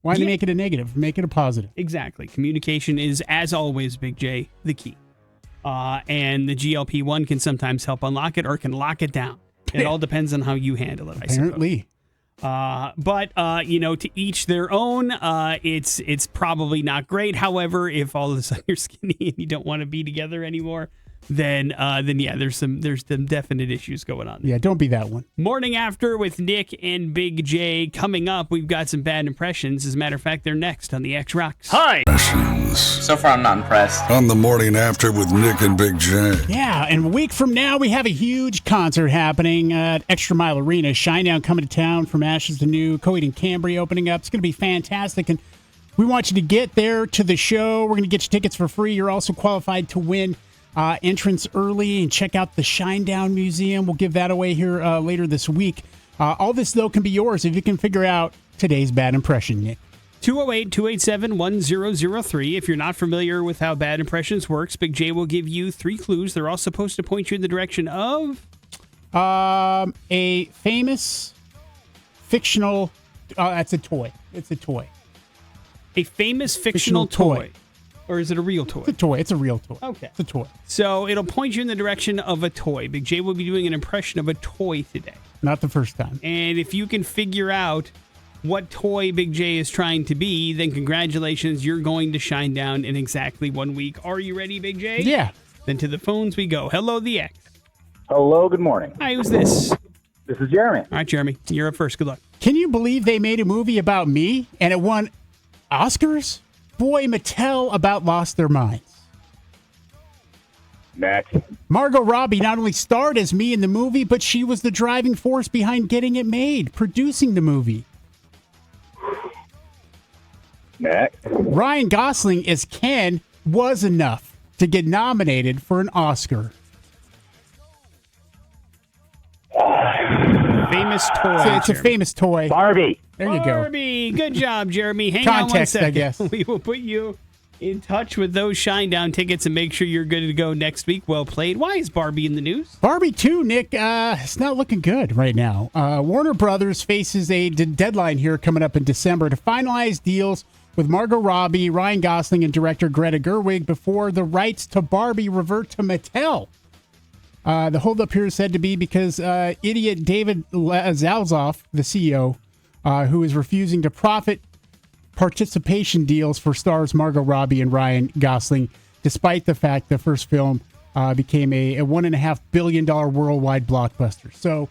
[SPEAKER 3] Why not make it a negative? Make it a positive.
[SPEAKER 2] Exactly. Communication is, as always, Big J, the key. And the GLP-1 can sometimes help unlock it or can lock it down. It all depends on how you handle it, I
[SPEAKER 3] Apparently.
[SPEAKER 2] suppose. But to each their own. It's probably not great. However, if all of a sudden you're skinny and you don't want to be together anymore, then there's some definite issues going on there.
[SPEAKER 3] Yeah, don't be that one.
[SPEAKER 2] Morning After with Nick and Big J. Coming up, we've got some bad impressions. As a matter of fact, they're next on the X Rocks.
[SPEAKER 8] Hi! So far, I'm not impressed.
[SPEAKER 7] On the Morning After with Nick and Big J.
[SPEAKER 3] Yeah, and a week from now, we have a huge concert happening at Extra Mile Arena. Shinedown coming to town from Ashes to New. Coed and Cambria opening up. It's going to be fantastic, and we want you to get there to the show. We're going to get you tickets for free. You're also qualified to win entrance early and check out the Shinedown Museum. We'll give that away here later this week. All this, though, can be yours if you can figure out today's bad impression, Nick.
[SPEAKER 2] 208-287-1003. If you're not familiar with how bad impressions works, Big J will give you 3 clues. They're all supposed to point you in the direction of
[SPEAKER 3] a famous fictional. That's a toy. It's a toy.
[SPEAKER 2] A famous fictional toy. Or is it a real toy?
[SPEAKER 3] It's a toy. It's a real toy.
[SPEAKER 2] Okay.
[SPEAKER 3] It's a toy.
[SPEAKER 2] So it'll point you in the direction of a toy. Big J will be doing an impression of a toy today.
[SPEAKER 3] Not the first time.
[SPEAKER 2] And if you can figure out what toy Big J is trying to be, then congratulations, you're going to Shinedown in exactly 1 week. Are you ready, Big J?
[SPEAKER 3] Yeah.
[SPEAKER 2] Then to the phones we go. Hello, the X.
[SPEAKER 9] Hello, good morning.
[SPEAKER 2] Hi, who's this?
[SPEAKER 9] This is Jeremy.
[SPEAKER 2] All right, Jeremy, you're up first. Good luck.
[SPEAKER 3] Can you believe they made a movie about me and it won Oscars? Boy, Mattel about lost their minds.
[SPEAKER 9] Next.
[SPEAKER 3] Margot Robbie not only starred as me in the movie, but she was the driving force behind getting it made, producing the movie.
[SPEAKER 9] Next.
[SPEAKER 3] Ryan Gosling as Ken was enough to get nominated for an Oscar.
[SPEAKER 2] Famous toy.
[SPEAKER 3] It's a famous toy.
[SPEAKER 9] Barbie.
[SPEAKER 3] There you go.
[SPEAKER 2] Barbie. Good job, Jeremy. Hang on 1
[SPEAKER 3] Context,
[SPEAKER 2] second.
[SPEAKER 3] I guess.
[SPEAKER 2] We will put you in touch with those Shinedown tickets and make sure you're good to go next week. Well played. Why is Barbie in the news?
[SPEAKER 3] Barbie 2, Nick, it's not looking good right now. Warner Brothers faces a deadline here coming up in December to finalize deals with Margot Robbie, Ryan Gosling, and director Greta Gerwig before the rights to Barbie revert to Mattel. The holdup here is said to be because idiot David Zaslav, the CEO, who is refusing to profit participation deals for stars Margot Robbie and Ryan Gosling, despite the fact the first film became a $1.5 billion worldwide blockbuster. So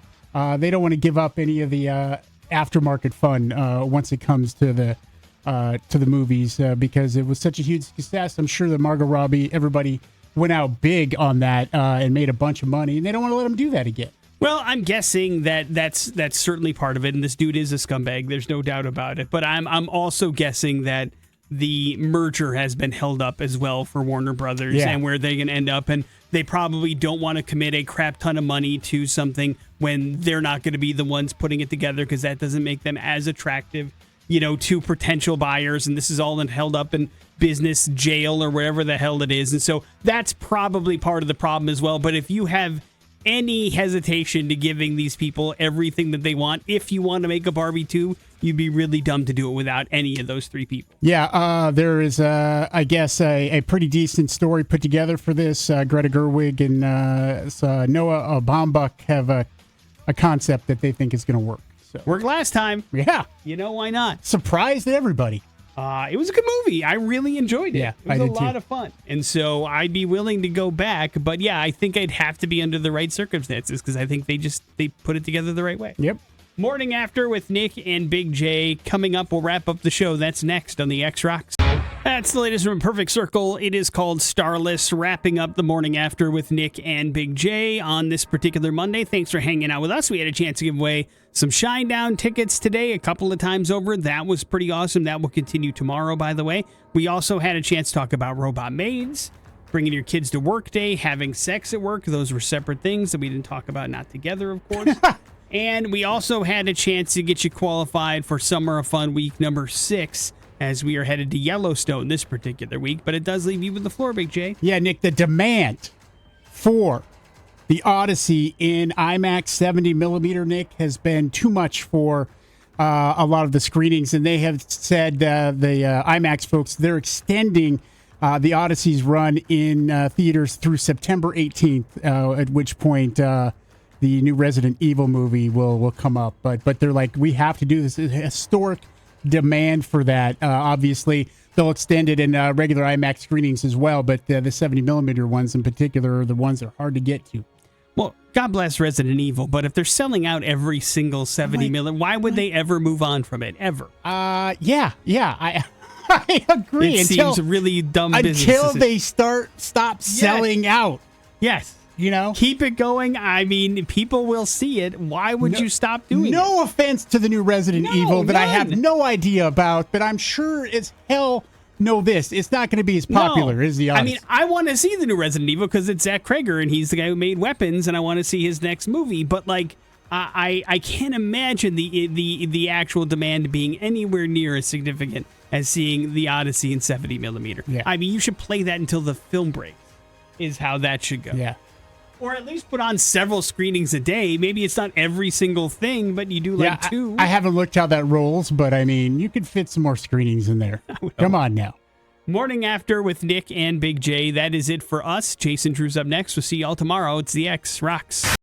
[SPEAKER 3] they don't want to give up any of the aftermarket fun once it comes to the movies because it was such a huge success. I'm sure that Margot Robbie, everybody went out big on that and made a bunch of money, and they don't want to let them do that again.
[SPEAKER 2] Well, I'm guessing that's certainly part of it, and this dude is a scumbag. There's no doubt about it. But I'm also guessing that the merger has been held up as well for Warner Brothers and where they're going to end up, and they probably don't want to commit a crap ton of money to something when they're not going to be the ones putting it together because that doesn't make them as attractive, to potential buyers, and this is all held up in business jail or wherever the hell it is. And so that's probably part of the problem as well. But if you have any hesitation to giving these people everything that they want, if you want to make a Barbie 2, you'd be really dumb to do it without any of those three people.
[SPEAKER 3] Yeah, there is, I guess, a pretty decent story put together for this. Greta Gerwig and Noah Baumbach have a concept that they think is going to work. So.
[SPEAKER 2] Worked last time.
[SPEAKER 3] Yeah.
[SPEAKER 2] Why not?
[SPEAKER 3] Surprised everybody.
[SPEAKER 2] It was a good movie. I really enjoyed it.
[SPEAKER 3] Yeah,
[SPEAKER 2] it was a lot of fun. And so I'd be willing to go back. But yeah, I think I'd have to be under the right circumstances because I think they put it together the right way.
[SPEAKER 3] Yep.
[SPEAKER 2] Morning After with Nick and Big J. Coming up, we'll wrap up the show. That's next on the X Rocks. That's the latest from Perfect Circle. It is called Starless, wrapping up the Morning After with Nick and Big J on this particular Monday. Thanks for hanging out with us. We had a chance to give away some Shinedown tickets today a couple of times over. That was pretty awesome. That will continue tomorrow, by the way. We also had a chance to talk about robot maids, bringing your kids to work day, having sex at work. Those were separate things that we didn't talk about, not together, of course. And we also had a chance to get you qualified for Summer of Fun week number 6 as we are headed to Yellowstone this particular week. But it does leave you with the floor, Big J.
[SPEAKER 3] Yeah, Nick, the demand for the Odyssey in IMAX 70 millimeter, Nick, has been too much for a lot of the screenings. And they have said, the IMAX folks, they're extending the Odyssey's run in theaters through September 18th, at which point the new Resident Evil movie will come up. But they're like, we have to do this. It's a historic demand for that. Obviously, they'll extend it in regular IMAX screenings as well, but the 70 millimeter ones in particular are the ones that are hard to get to.
[SPEAKER 2] Well, God bless Resident Evil, but if they're selling out every single 70 millimeter, why would they ever move on from it? Ever?
[SPEAKER 3] Yeah. I agree.
[SPEAKER 2] It seems really dumb business.
[SPEAKER 3] Until they stop selling out.
[SPEAKER 2] Yes. Keep it going. I mean, people will see it. Why would you stop doing it?
[SPEAKER 3] No offense to the new Resident Evil that I have no idea about, but I'm sure as hell know this. It's not going to be as popular as the others.
[SPEAKER 2] I mean, I want to see the new Resident Evil because it's Zach Krager and he's the guy who made Weapons, and I want to see his next movie. But I can't imagine the actual demand being anywhere near as significant as seeing the Odyssey in 70 millimeter.
[SPEAKER 3] Yeah.
[SPEAKER 2] I mean, you should play that until the film breaks. Is how that should go.
[SPEAKER 3] Yeah.
[SPEAKER 2] Or at least put on several screenings a day. Maybe it's not every single thing, but you do like two.
[SPEAKER 3] I haven't looked how that rolls, but I mean, you could fit some more screenings in there. Come on now.
[SPEAKER 2] Morning After with Nick and Big J. That is it for us. Jason Drew's up next. We'll see y'all tomorrow. It's the X Rocks.